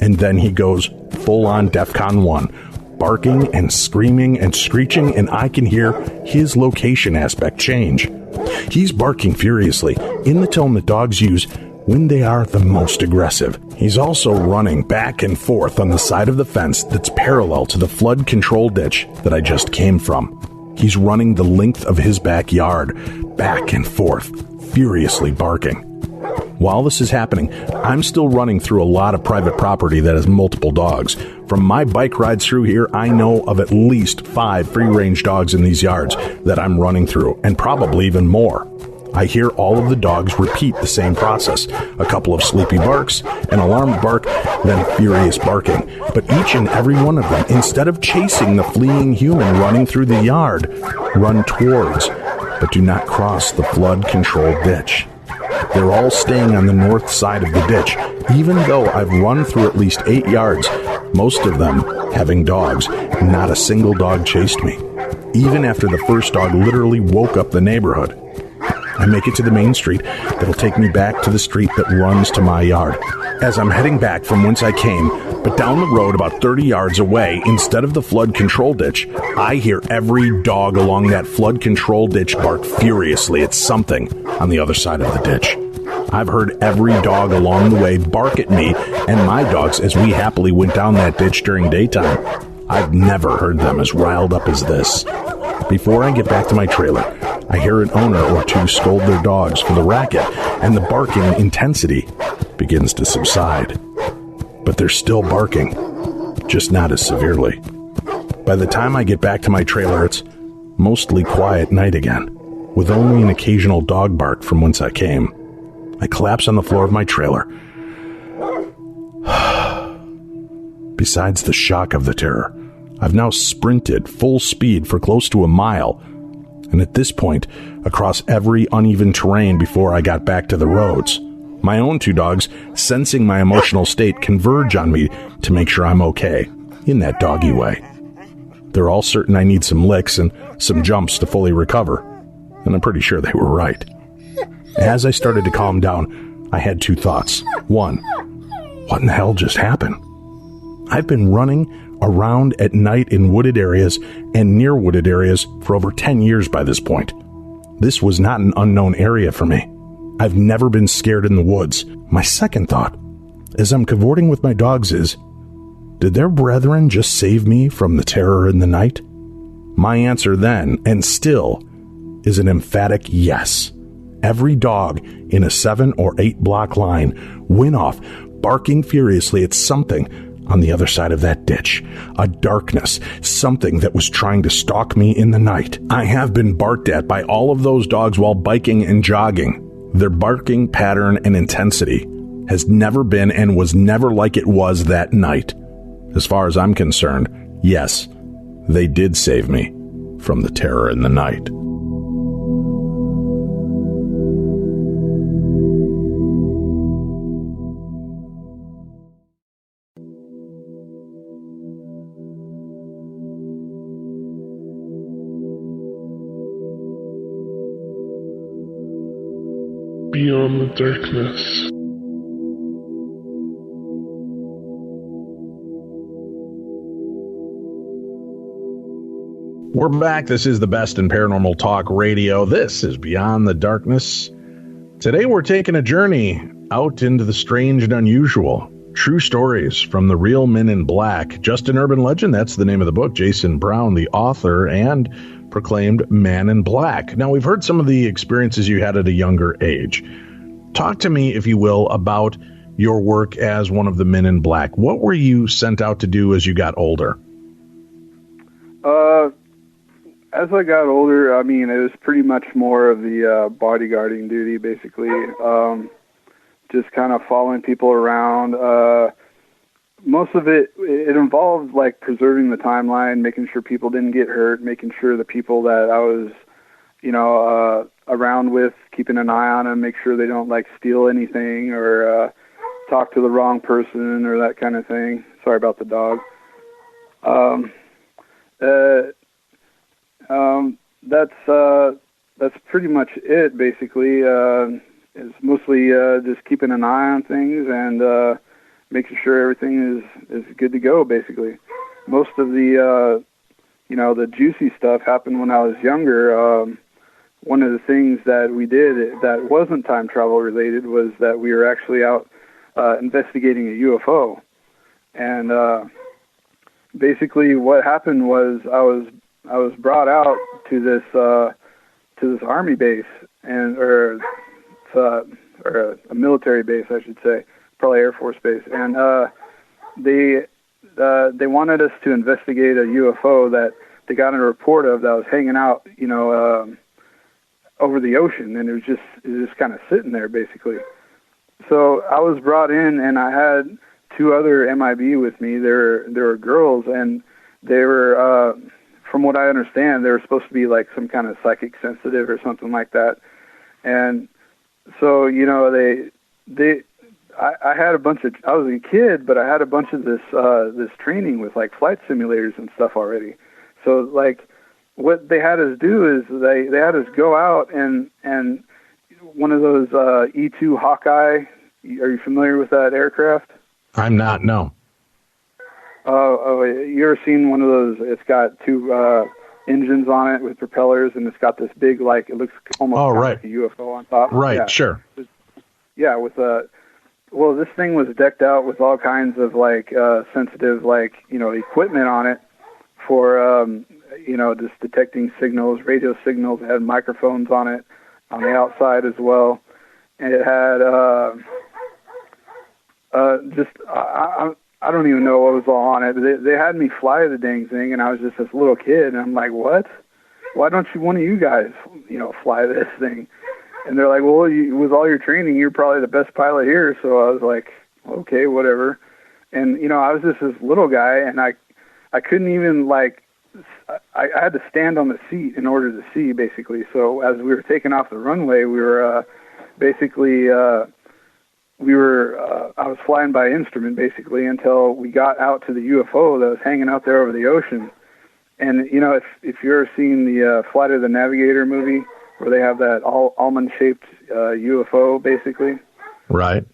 And then he goes full-on DEFCON 1, barking and screaming and screeching, and I can hear his location aspect change. He's barking furiously, in the tone that dogs use when they are the most aggressive. He's also running back and forth on the side of the fence that's parallel to the flood control ditch that I just came from. He's running the length of his backyard, back and forth, furiously barking. While this is happening, I'm still running through a lot of private property that has multiple dogs. From my bike rides through here, I know of at least 5 free-range dogs in these yards that I'm running through, and probably even more. I hear all of the dogs repeat the same process. A couple of sleepy barks, an alarmed bark, then furious barking. But each and every one of them, instead of chasing the fleeing human running through the yard, run towards, but do not cross the flood-controlled ditch. They're all staying on the north side of the ditch, even though I've run through at least 8 yards, most of them having dogs. Not a single dog chased me, even after the first dog literally woke up the neighborhood. I make it to the main street that'll take me back to the street that runs to my yard. As I'm heading back from whence I came, but down the road about 30 yards away, instead of the flood control ditch, I hear every dog along that flood control ditch bark furiously at something on the other side of the ditch. I've heard every dog along the way bark at me and my dogs as we happily went down that ditch during daytime. I've never heard them as riled up as this. Before I get back to my trailer, I hear an owner or two scold their dogs for the racket, and the barking intensity begins to subside. But they're still barking, just not as severely. By the time I get back to my trailer, it's mostly quiet night again, with only an occasional dog bark from whence I came. I collapse on the floor of my trailer. Besides the shock of the terror, I've now sprinted full speed for close to a mile, and at this point, across every uneven terrain before I got back to the roads. My own 2 dogs, sensing my emotional state, converge on me to make sure I'm okay, in that doggy way. They're all certain I need some licks and some jumps to fully recover, and I'm pretty sure they were right. As I started to calm down, I had 2 thoughts. One, what in the hell just happened? I've been running around at night in wooded areas and near wooded areas for over 10 years by this point. This was not an unknown area for me. I've never been scared in the woods. My second thought, as I'm cavorting with my dogs, is, did their brethren just save me from the terror in the night? My answer then, and still, is an emphatic yes. Every dog in a 7 or 8 block line went off, barking furiously at something on the other side of that ditch. A darkness, something that was trying to stalk me in the night. I have been barked at by all of those dogs while biking and jogging. Their barking pattern and intensity has never been and was never like it was that night. As far as I'm concerned, yes, they did save me from the terror in the night. Beyond the darkness. We're back. This is the best in paranormal talk radio. This is Beyond the Darkness. Today we're taking a journey out into the strange and unusual. True stories from the real men in black. Just an Urban Legend, that's the name of the book. Jason Brown, the author and proclaimed Man in Black. Now, we've heard some of the experiences you had at a younger age. Talk to me, if you will, about your work as one of the men in black. What were you sent out to do as you got older? As I got older, I mean, it was pretty much more of the bodyguarding duty, basically. Just kind of following people around. Most of it involved, like, preserving the timeline, making sure people didn't get hurt, making sure the people that I was, around with, keeping an eye on them, make sure they don't, like, steal anything or talk to the wrong person or that kind of thing. Sorry about the dog. That's pretty much it, basically. It's mostly just keeping an eye on things and making sure everything is good to go, basically. Most of the, the juicy stuff happened when I was younger. One of the things that we did that wasn't time travel related was that we were actually out investigating a UFO. And basically what happened was I was brought out to this Army base or a military base, I should say, probably Air Force base, and they wanted us to investigate a UFO that they got a report of that was hanging out, over the ocean, and it was just kind of sitting there, basically. So I was brought in, and I had 2 other M.I.B with me. They were girls, and they were, from what I understand, they were supposed to be like some kind of psychic sensitive or something like that. And so I had a bunch of, I was a kid, but I had a bunch of this training with like flight simulators and stuff already. So like what they had us do is they had us go out and one of those E2 Hawkeye. Are you familiar with that aircraft? I'm not. No. Oh, you ever seen one of those? It's got two engines on it with propellers, and it's got this big, like, it looks almost like a UFO on top. Right, yeah. Sure. Yeah, well, this thing was decked out with all kinds of, like, sensitive, like, equipment on it for, just detecting signals, radio signals. It had microphones on it on the outside as well. And it had I don't even know what was all on it. They had me fly the dang thing, and I was just this little kid, and I'm like, what? Why don't one of you guys, fly this thing? And they're like, well, with all your training, you're probably the best pilot here. So I was like, okay, whatever. And, I was just this little guy, and I couldn't even, like, I had to stand on the seat in order to see, basically. So as we were taking off the runway, we were I was flying by instrument basically until we got out to the UFO that was hanging out there over the ocean. And if you're seeing the Flight of the Navigator movie where they have that almond-shaped UFO basically, right?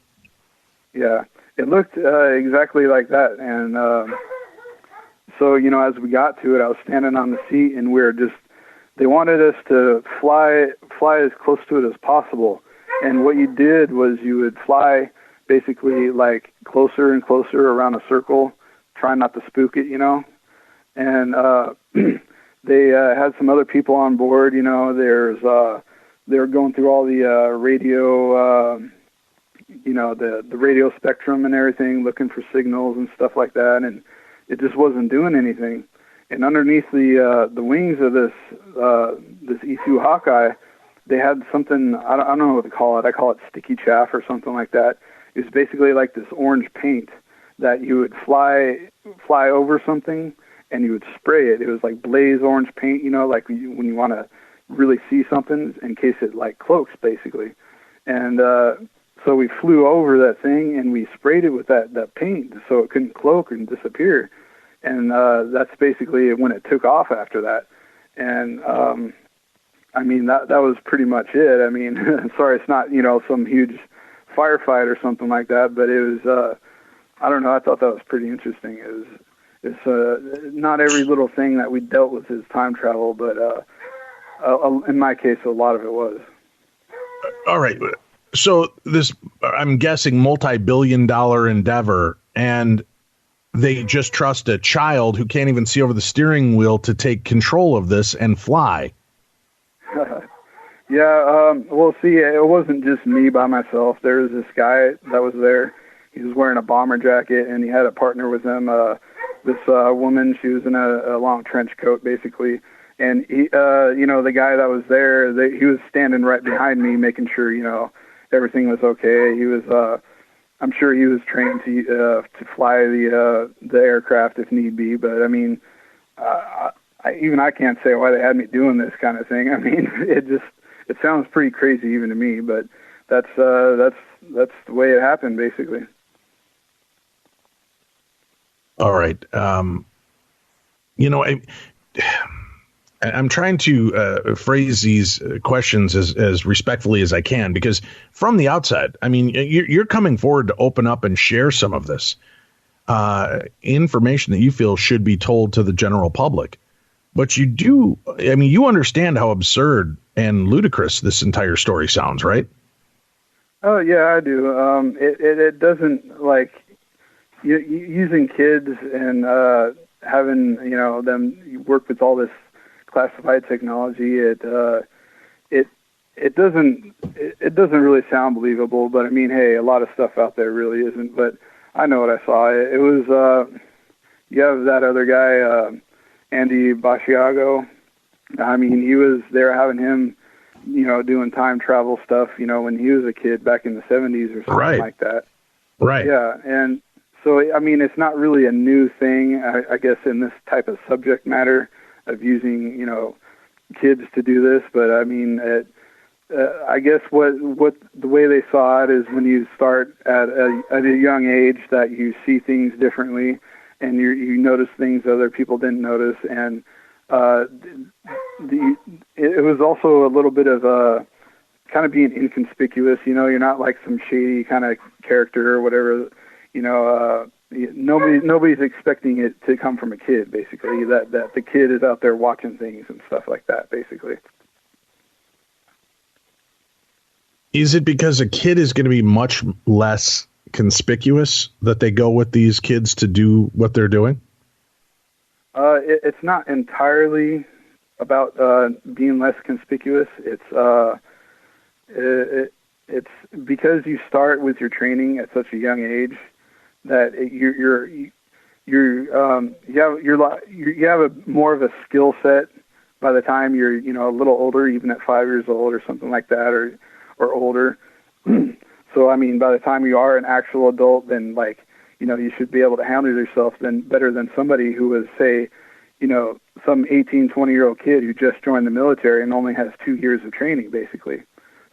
Yeah, it looked exactly like that. And so as we got to it, I was standing on the seat, and they wanted us to fly as close to it as possible. And what you did was you would fly basically like closer and closer around a circle, trying not to spook it, And they had some other people on board, they were going through all the radio, the radio spectrum and everything, looking for signals and stuff like that, and it just wasn't doing anything. And underneath the wings of this E2 Hawkeye, they had something, I don't know what to call it. I call it sticky chaff or something like that. It was basically like this orange paint that you would fly over something and you would spray it. It was like blaze orange paint, like when you want to really see something in case it like cloaks basically. And so we flew over that thing and we sprayed it with that paint so it couldn't cloak and disappear. And that's basically when it took off after that. And that was pretty much it. I mean, sorry, it's not, some huge firefight or something like that, but it was, I don't know, I thought that was pretty interesting. It's not every little thing that we dealt with is time travel, but in my case, a lot of it was. All right. So this, I'm guessing, multi-billion-dollar endeavor, and they just trust a child who can't even see over the steering wheel to take control of this and fly. Yeah, well, see, it wasn't just me by myself. There was this guy that was there. He was wearing a bomber jacket, and he had a partner with him, this woman. She was in a long trench coat, basically. And he, the guy that was there, he was standing right behind me, making sure, everything was okay. He was, I'm sure he was trained to fly the aircraft if need be. But I mean, I can't say why they had me doing this kind of thing. I mean, it sounds pretty crazy even to me, but that's the way it happened, basically. All right. I'm trying to phrase these questions as respectfully as I can, because from the outside, I mean, you're coming forward to open up and share some of this information that you feel should be told to the general public. But you understand how absurd and ludicrous this entire story sounds, right? Oh, yeah, I do. It doesn't, like, using kids and having, them work with all this classified technology, it doesn't really sound believable. But I mean, hey, a lot of stuff out there really isn't. But I know what I saw. It was you have that other guy, Andy Basiago. I mean, he was there having him, doing time travel stuff, when he was a kid back in the 70s or something like that. Right. Yeah, and so I mean, it's not really a new thing, I guess, in this type of subject matter of using, kids to do this. But I mean, I guess what the way they saw it is when you start at a young age that you see things differently, and you notice things other people didn't notice, and it was also a little bit of kind of being inconspicuous. You're not like some shady kind of character or whatever. Nobody's expecting it to come from a kid, basically. That the kid is out there watching things and stuff like that, basically. Is it because a kid is going to be much less conspicuous that they go with these kids to do what they're doing? It's not entirely about being less conspicuous. It's because you start with your training at such a young age that you have a more of a skill set by the time you're a little older, even at 5 years old or something like that, or older. So, I mean, by the time you are an actual adult, then, you should be able to handle yourself better than somebody who was, say, some 18, 20-year-old kid who just joined the military and only has 2 years of training, basically.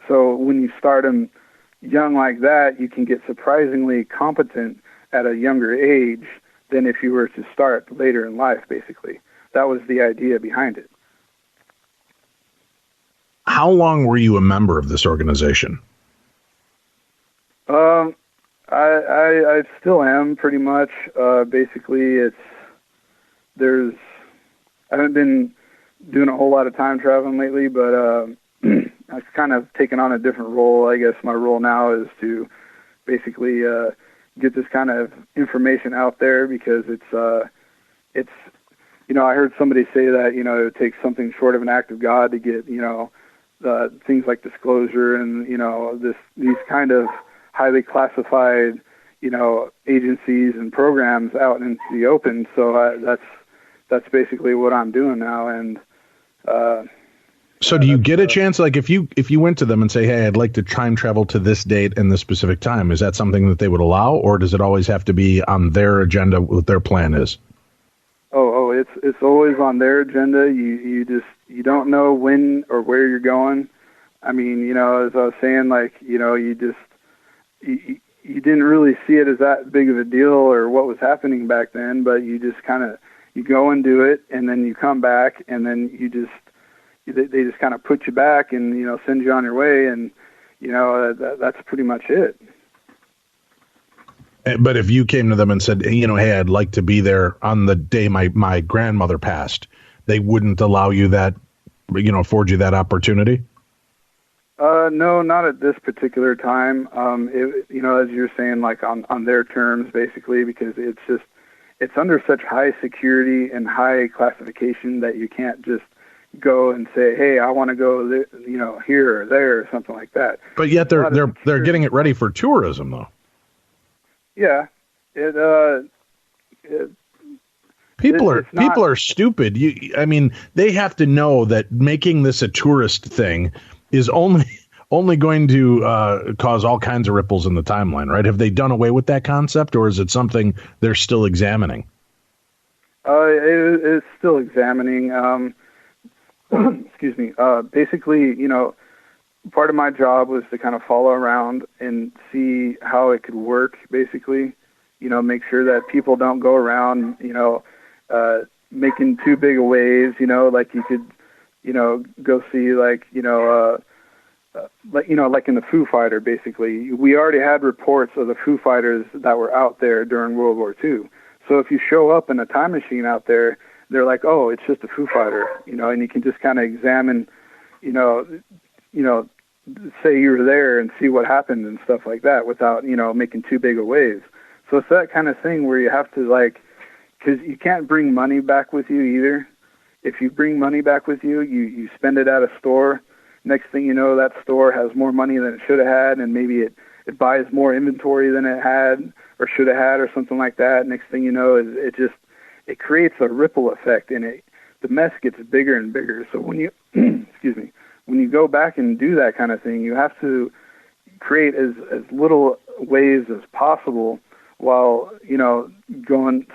So when you start them young like that, you can get surprisingly competent at a younger age than if you were to start later in life, basically. That was the idea behind it. How long were you a member of this organization? I still am pretty much. Basically, I haven't been doing a whole lot of time traveling lately, but I've kind of taken on a different role. I guess my role now is to basically get this kind of information out there, because it's I heard somebody say that it takes something short of an act of God to get things like disclosure and these kind of highly classified agencies and programs out into the open. So that's basically what I'm doing now. And so do you get a chance, like if you went to them and say, hey, I'd like to time travel to this date and this specific time, is that something that they would allow, or does it always have to be on their agenda, what their plan is? Oh, it's always on their agenda. You don't know when or where you're going. I mean, as I was saying, you didn't really see it as that big of a deal or what was happening back then, but you just you go and do it, and then you come back, and then they just kind of put you back and, send you on your way, and, that's pretty much it. But if you came to them and said, hey, I'd like to be there on the day my grandmother passed, they wouldn't allow you that, afford you that opportunity? No, not at this particular time. As you're saying, on their terms, basically, because it's under such high security and high classification that you can't just go and say, hey, I want to go there, here or there or something like that. But yet they're getting it ready for tourism, though. Yeah, people are stupid. They have to know that making this a tourist thing is only going to cause all kinds of ripples in the timeline, right? Have they done away with that concept, or is it something they're still examining? It's still examining. Excuse me. Basically, part of my job was to kind of follow around and see how it could work, basically, make sure that people don't go around, making too big of waves, like you could, go see like in the Foo Fighter, basically. We already had reports of the Foo Fighters that were out there during World War II. So if you show up in a time machine out there, they're like, oh, it's just a Foo Fighter, and you can just kind of examine, say you were there and see what happened and stuff like that without, making too big of waves. So it's that kind of thing where you have to because you can't bring money back with you either. If you bring money back with you, you spend it at a store. Next thing you know, that store has more money than it should have had, and maybe it buys more inventory than it had or should have had or something like that. Next thing you know, it creates a ripple effect, and the mess gets bigger and bigger. So when you excuse me, when you go back and do that kind of thing, you have to create as little waves as possible while going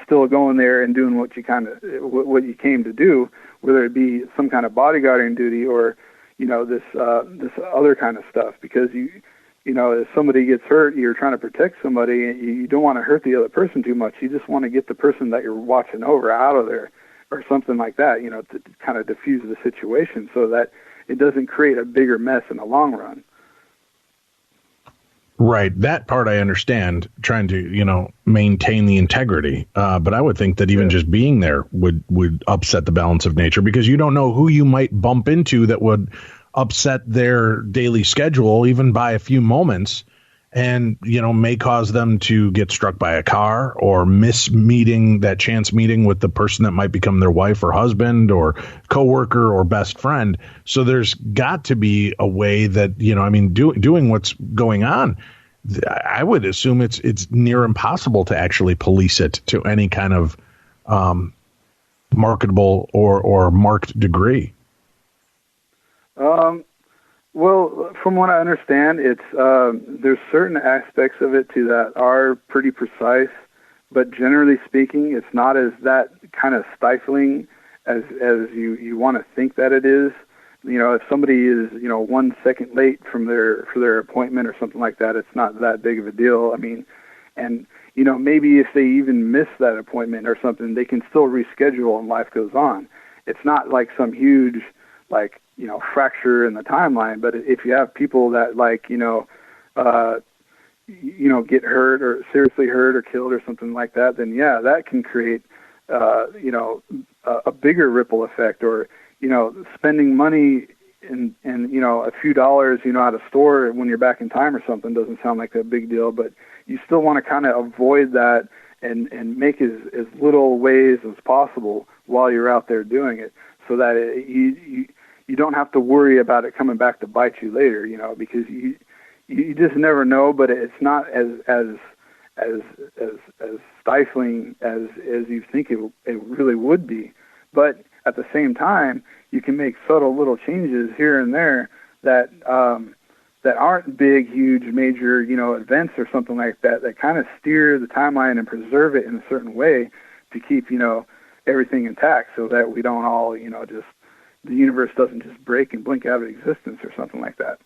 there and doing what you came to do, whether it be some kind of bodyguarding duty or this other kind of stuff, because if somebody gets hurt, you're trying to protect somebody, and you don't want to hurt the other person too much. You just want to get the person that you're watching over out of there or something like that, to kind of diffuse the situation so that it doesn't create a bigger mess in the long run. Right. That part I understand, trying to, maintain the integrity. But I would think that even just being there would upset the balance of nature, because you don't know who you might bump into that would upset their daily schedule, even by a few moments, and, may cause them to get struck by a car or miss that chance meeting with the person that might become their wife or husband or coworker or best friend. So there's got to be a way that, doing what's going on, I would assume it's near impossible to actually police it to any kind of marketable or marked degree. Well, from what I understand, it's there's certain aspects of it too that are pretty precise, but generally speaking, it's not as that kind of stifling as you want to think that it is. If somebody is 1 second late for their appointment or something like that, it's not that big of a deal. I mean, and maybe if they even miss that appointment or something, they can still reschedule and life goes on. It's not like some huge fracture in the timeline. But if you have people that get hurt or seriously hurt or killed or something like that, then yeah, that can create, a bigger ripple effect. Or, spending money and a few dollars, at a store when you're back in time or something doesn't sound like a big deal, but you still want to kind of avoid that and make as little ways as possible while you're out there doing it, so that you don't have to worry about it coming back to bite you later, because you just never know. But it's not as stifling as you think it really would be. But at the same time, you can make subtle little changes here and there that aren't big, huge, major, events or something like that, that kind of steer the timeline and preserve it in a certain way to keep, everything intact, so that we don't all, just the universe doesn't just break and blink out of existence or something like that.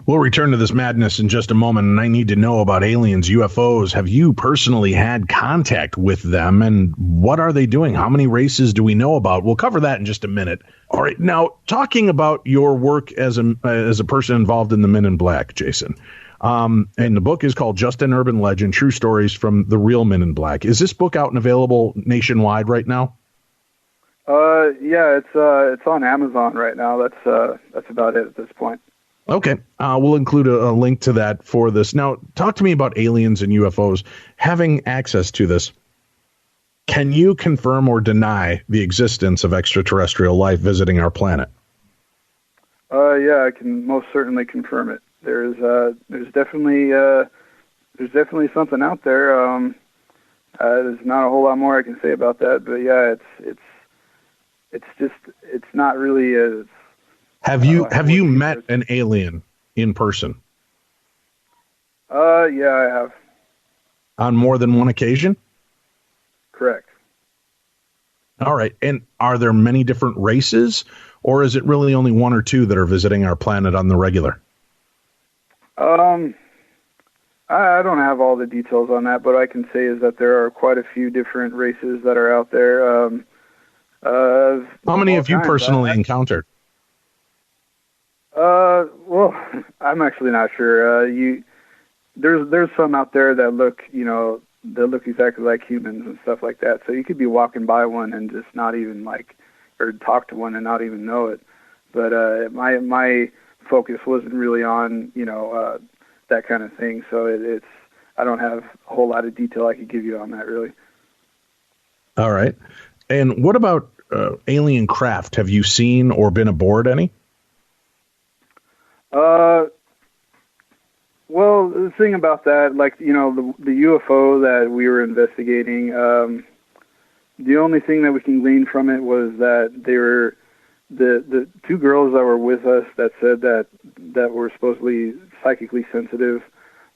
We'll return to this madness in just a moment, and I need to know about aliens, UFOs. Have you personally had contact with them, and what are they doing? How many races do we know about? We'll cover that in just a minute. All right, now, talking about your work as a person involved in the Men in Black, Jason, and the book is called Just an Urban Legend, True Stories from the Real Men in Black. Is this book out and available nationwide right now? Yeah, it's on Amazon right now. That's about it at this point. Okay. We'll include a link to that for this. Now, talk to me about aliens and UFOs. Having access to this, can you confirm or deny the existence of extraterrestrial life visiting our planet? Yeah, I can most certainly confirm it. There's definitely something out there. There's not a whole lot more I can say about that, but yeah, it's not really as. Have you met an alien in person? Yeah, I have. On more than one occasion? Correct. All right. And are there many different races, or is it really only one or two that are visiting our planet on the regular? I don't have all the details on that, but I can say is that there are quite a few different races that are out there. How many have you personally encountered? Well, I'm actually not sure. There's some out there that look, they look exactly like humans and stuff like that. So you could be walking by one and just not even or talk to one and not even know it. But my focus wasn't really on, that kind of thing. So I don't have a whole lot of detail I could give you on that, really. All right. And what about alien craft? Have you seen or been aboard any? Well, the thing about that, the UFO that we were investigating, the only thing that we can glean from it was that they were the two girls that were with us that said that were supposedly psychically sensitive.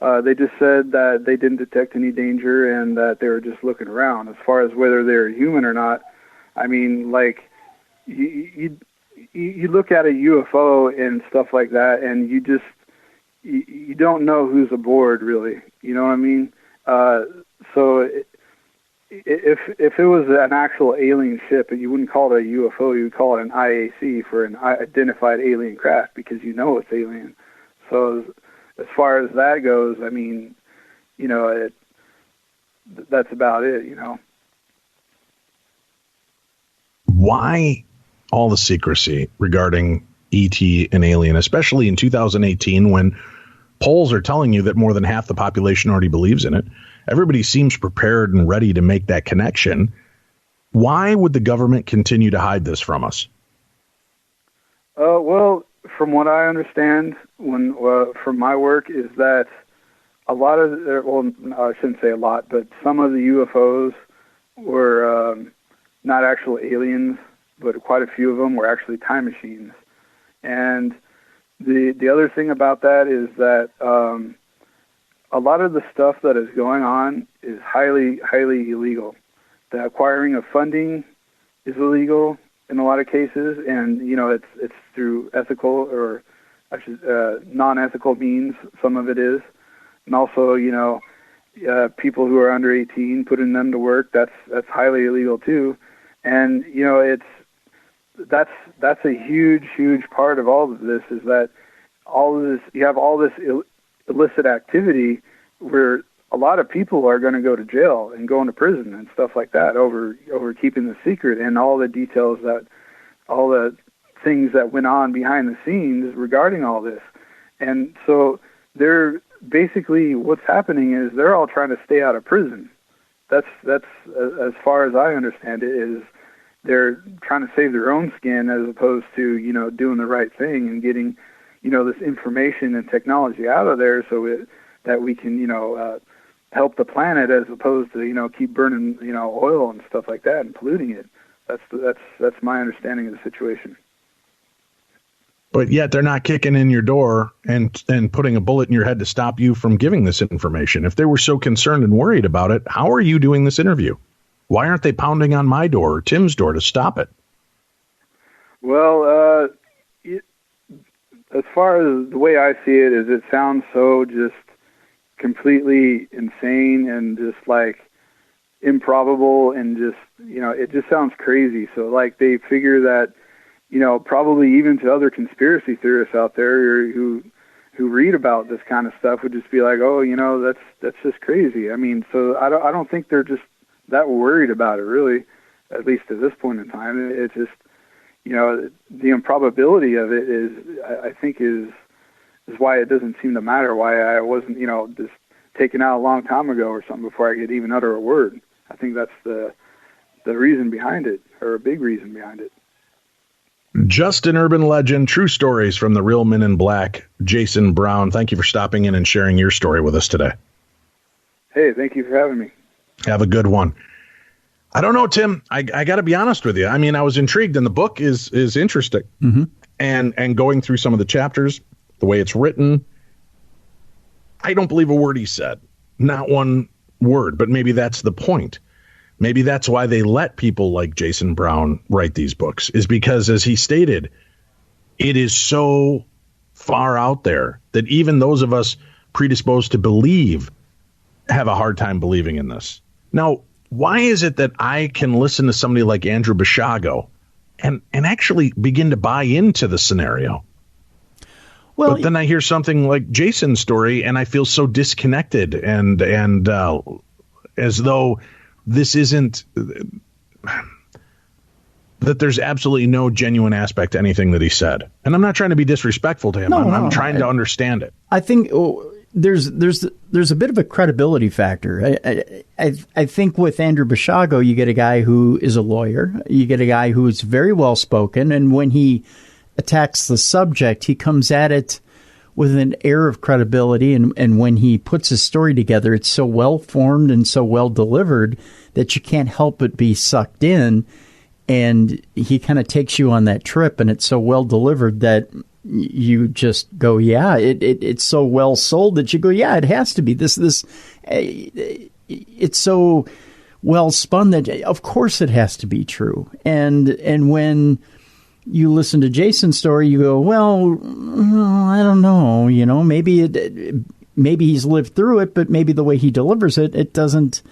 They just said that they didn't detect any danger and that they were just looking around. As far as whether they're human or not, I mean, you you look at a UFO and stuff like that, and you don't know who's aboard, really. You know what I mean? So if it was an actual alien ship, you wouldn't call it a UFO. You would call it an IAC, for an identified alien craft, because you know it's alien. So as far as that goes, I mean, you know, that's about it, you know. Why all the secrecy regarding ET and alien, especially in 2018 when polls are telling you that more than half the population already believes in it? Everybody seems prepared and ready to make that connection. Why would the government continue to hide this from us? Well, from what I understand, from my work, is that a lot of, well, I shouldn't say a lot, but some of the UFOs were not actual aliens, but quite a few of them were actually time machines. And the other thing about that is that a lot of the stuff that is going on is highly, highly illegal. The acquiring of funding is illegal in a lot of cases, and you know it's through ethical or non-ethical means. Some of it is, and also people who are under 18, putting them to work, that's highly illegal too. And that's a huge part of all of this, is that all of this, you have all this illicit activity where a lot of people are going to go to jail and go into prison and stuff like that over keeping the secret, and all the details, that all the things that went on behind the scenes regarding all this. And so they're basically, what's happening is they're all trying to stay out of prison. That's as far as I understand it, is they're trying to save their own skin as opposed to, doing the right thing and getting, this information and technology out of there that we can, help the planet, as opposed to, keep burning, oil and stuff like that and polluting it. That's my understanding of the situation. But yet they're not kicking in your door and putting a bullet in your head to stop you from giving this information. If they were so concerned and worried about it, how are you doing this interview? Why aren't they pounding on my door or Tim's door to stop it? Well, as far as the way I see it, is it sounds so just completely insane and just like improbable, and just, it just sounds crazy. So like they figure that, probably even to other conspiracy theorists out there who read about this kind of stuff would just be like, oh, that's just crazy. I mean, so I don't think they're just that worried about it, really, at least at this point in time. It's just, the improbability of it I think is why it doesn't seem to matter, why I wasn't, just taken out a long time ago or something before I could even utter a word. I think that's the reason behind it, or a big reason behind it. Just an urban legend, true stories from the real Men in Black. Jason Brown, thank you for stopping in and sharing your story with us today. Hey, thank you for having me. Have a good one. I don't know, Tim. I got to be honest with you. I mean, I was intrigued, and the book is interesting. Mm-hmm. And going through some of the chapters, the way it's written, I don't believe a word he said. Not one word, but maybe that's the point. Maybe that's why they let people like Jason Brown write these books, is because, as he stated, it is so far out there that even those of us predisposed to believe have a hard time believing in this. Now, why is it that I can listen to somebody like Andrew Basiago and actually begin to buy into the scenario? Well, but then I hear something like Jason's story and I feel so disconnected and as though this isn't, that there's absolutely no genuine aspect to anything that he said. And I'm not trying to be disrespectful to him. I'm trying to understand it. I think there's a bit of a credibility factor. I think with Andrew Basiago, you get a guy who is a lawyer. You get a guy who is very well spoken, and when he attacks the subject, he comes at it with an air of credibility. And when he puts his story together, it's so well formed and so well delivered that you can't help but be sucked in. And he kind of takes you on that trip, and it's so well delivered that you just go, yeah, it's so well sold that you go, yeah, it has to be this. It's so well spun that of course it has to be true. And when you listen to Jason's story, you go, well, I don't know, maybe he's lived through it, but maybe the way he delivers it, it doesn't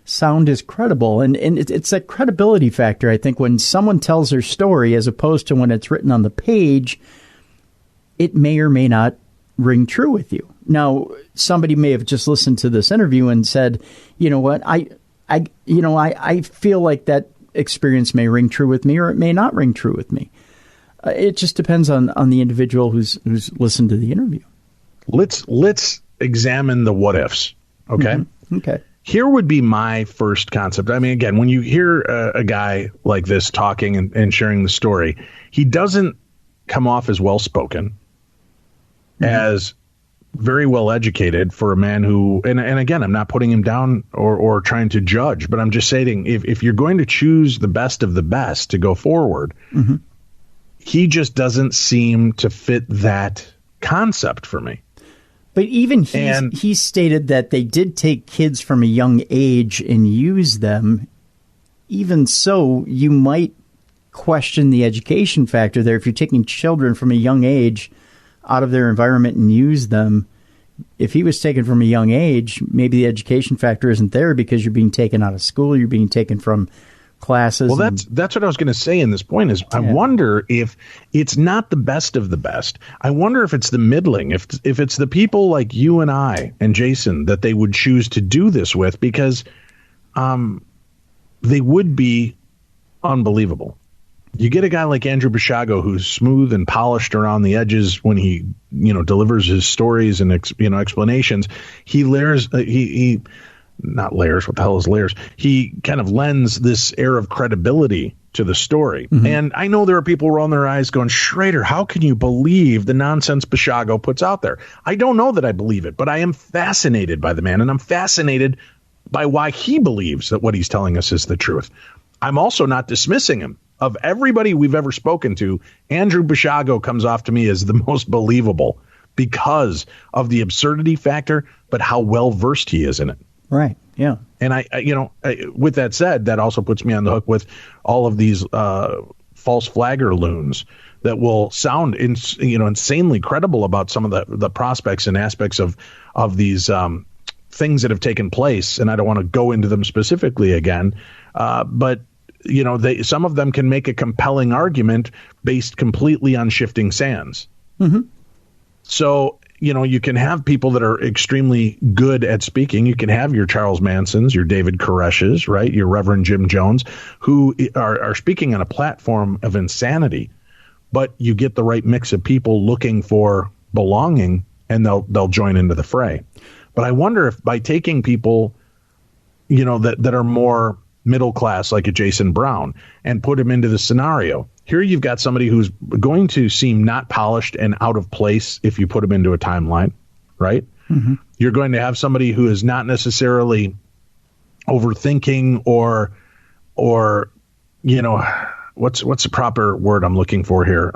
sound as credible. And it's that credibility factor, I think, when someone tells their story as opposed to when it's written on the page, it may or may not ring true with you. Now, somebody may have just listened to this interview and said, you know what, I feel like that experience may ring true with me, or it may not ring true with me. It just depends on the individual who's listened to the interview. Let's examine the what ifs. Okay. Mm-hmm. Okay. Here would be my first concept. I mean, again, when you hear a guy like this talking and sharing the story, he doesn't come off as well-spoken, as very well educated for a man who, and again, I'm not putting him down or trying to judge, but I'm just saying, if you're going to choose the best of the best to go forward, he just doesn't seem to fit that concept for me. But even he stated that they did take kids from a young age and use them. Even so, you might question the education factor there. If you're taking children from a young age out of their environment and use them, if he was taken from a young age, maybe the education factor isn't there because you're being taken out of school, you're being taken from classes. Well, that's what I was going to say in this point is I wonder if it's not the best of the best. I wonder if it's the middling, if it's the people like you and I and Jason that they would choose to do this with, because they would be unbelievable. You get a guy like Andrew Bashago who's smooth and polished around the edges when he, delivers his stories and explanations. He layers, he not layers. What the hell is layers? He kind of lends this air of credibility to the story. And I know there are people rolling their eyes going, Schrader, how can you believe the nonsense Bashago puts out there? I don't know that I believe it, but I am fascinated by the man, and I'm fascinated by why he believes that what he's telling us is the truth. I'm also not dismissing him. Of everybody we've ever spoken to, Andrew Bashago comes off to me as the most believable because of the absurdity factor, but how well versed he is in it. Right. Yeah. And I with that said, that also puts me on the hook with all of these false flagger loons that will sound insanely credible about some of the prospects and aspects of these things that have taken place. And I don't want to go into them specifically again, but some of them can make a compelling argument based completely on shifting sands. So, you can have people that are extremely good at speaking. You can have your Charles Mansons, your David Koreshes, right? Your Reverend Jim Jones, who are speaking on a platform of insanity, but you get the right mix of people looking for belonging, and they'll join into the fray. But I wonder if by taking people, that are more middle class, like a Jason Brown, and put him into the scenario. Here you've got somebody who's going to seem not polished and out of place if you put him into a timeline, right? You're going to have somebody who is not necessarily overthinking or what's the proper word I'm looking for here?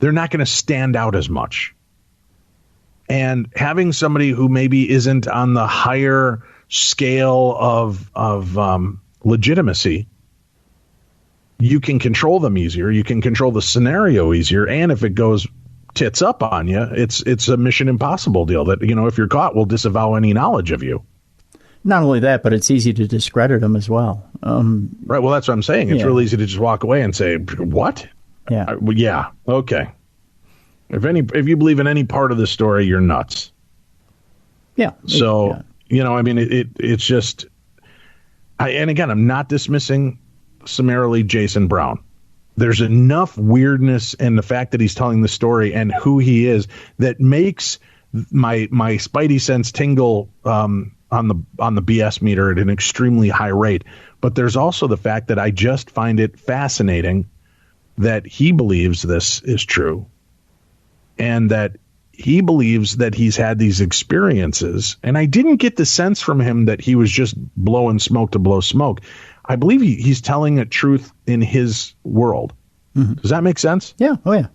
They're not going to stand out as much. And having somebody who maybe isn't on the higher scale of legitimacy, you can control them easier. You can control the scenario easier. And if it goes tits up on you, it's a Mission Impossible deal that, if you're caught, we'll disavow any knowledge of you. Not only that, but it's easy to discredit them as well. Right. Well, that's what I'm saying. It's real easy to just walk away and say, what? Yeah. Yeah. Okay. If you believe in any part of the story, you're nuts. Yeah. So, it's just, and again, I'm not dismissing summarily Jason Brown. There's enough weirdness in the fact that he's telling the story and who he is that makes my spidey sense tingle on the BS meter at an extremely high rate. But there's also the fact that I just find it fascinating that he believes this is true, and that he believes that he's had these experiences. And I didn't get the sense from him that he was just blowing smoke to blow smoke. I believe he's telling a truth in his world. Does that make sense? Yeah. Oh, yeah.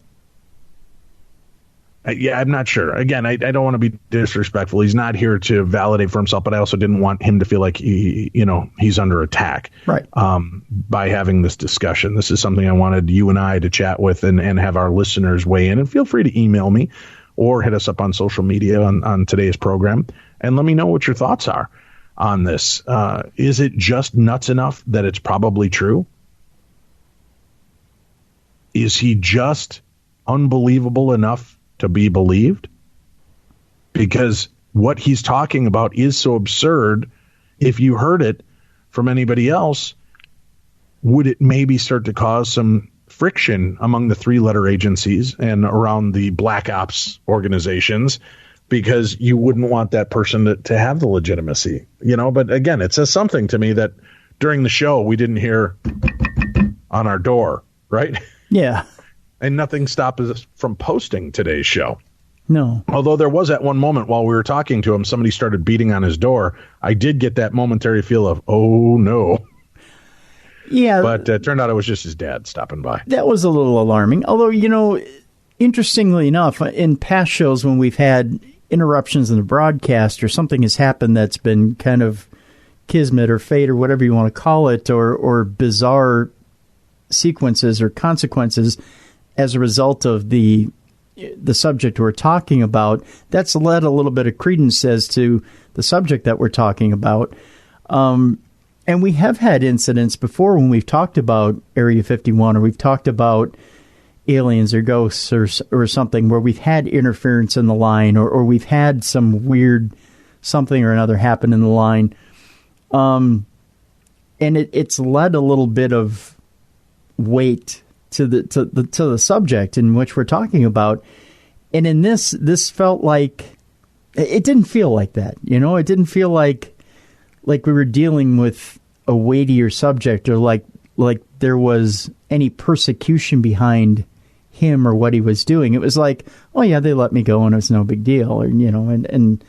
I'm not sure. Again, I don't want to be disrespectful. He's not here to validate for himself, but I also didn't want him to feel like he's under attack. Right. By having this discussion. This is something I wanted you and I to chat with and have our listeners weigh in. And feel free to email me or hit us up on social media on today's program and let me know what your thoughts are on this. Is it just nuts enough that it's probably true? Is he just unbelievable enough to be believed? Because what he's talking about is so absurd. If you heard it from anybody else, would it maybe start to cause some friction among the three-letter agencies and around the Black Ops organizations, because you wouldn't want that person to have the legitimacy, But again, it says something to me that during the show we didn't hear on our door, right? Yeah. And nothing stopped us from posting today's show. No. Although there was at one moment while we were talking to him, somebody started beating on his door. I did get that momentary feel of, oh, no. Yeah. But it turned out it was just his dad stopping by. That was a little alarming. Although, interestingly enough, in past shows when we've had interruptions in the broadcast or something has happened that's been kind of kismet or fate or whatever you want to call it, or bizarre sequences or consequences as a result of the subject we're talking about, that's led a little bit of credence as to the subject that we're talking about. And we have had incidents before when we've talked about Area 51 or we've talked about aliens or ghosts or something where we've had interference in the line or we've had some weird something or another happen in the line. And it's led a little bit of weight to the subject in which we're talking about. And in this felt like it didn't feel like that. It didn't feel like we were dealing with a weightier subject or like there was any persecution behind him or what he was doing. It was like, oh yeah, they let me go and it was no big deal, or and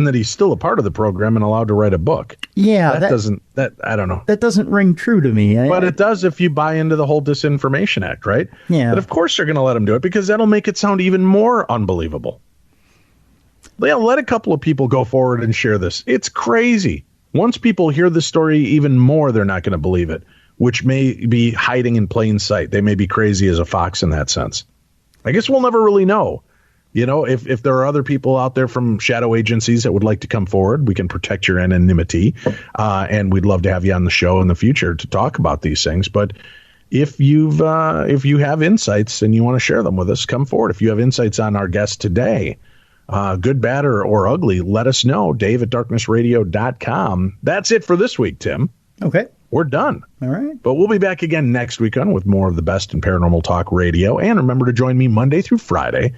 that he's still a part of the program and allowed to write a book. Yeah, I don't know. That doesn't ring true to me. But it does if you buy into the whole Disinformation Act, right? Yeah. But of course they're going to let him do it because that'll make it sound even more unbelievable. Yeah, let a couple of people go forward and share this. It's crazy. Once people hear the story even more, they're not going to believe it, which may be hiding in plain sight. They may be crazy as a fox in that sense. I guess we'll never really know. If there are other people out there from shadow agencies that would like to come forward, we can protect your anonymity. And we'd love to have you on the show in the future to talk about these things. But if you have insights and you want to share them with us, come forward. If you have insights on our guest today, good, bad, or ugly, let us know. Dave@darknessradio.com. That's it for this week, Tim. Okay. We're done. All right. But we'll be back again next week with more of the best in paranormal talk radio. And remember to join me Monday through Friday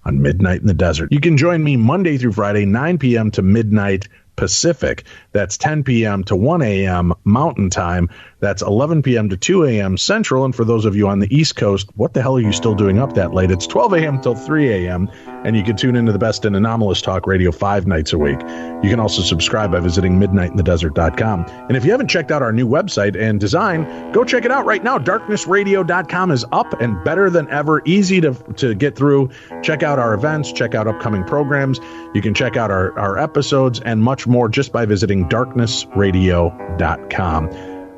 on Midnight in the Desert. You can join me Monday through Friday, 9 p.m. to midnight Pacific. That's 10 p.m. to 1 a.m. Mountain Time. That's 11 p.m. to 2 a.m. Central. And for those of you on the East Coast, what the hell are you still doing up that late? It's 12 a.m. till 3 a.m. And you can tune into the best in anomalous talk radio 5 nights a week. You can also subscribe by visiting midnightinthedesert.com. And if you haven't checked out our new website and design, go check it out right now. Darknessradio.com is up and better than ever. Easy to get through. Check out our events. Check out upcoming programs. You can check out our episodes and much more just by visiting darknessradio.com.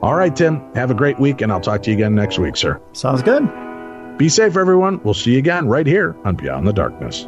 All right, Tim, have a great week, and I'll talk to you again next week, sir. Sounds good. Be safe, everyone. We'll see you again right here on Beyond the Darkness.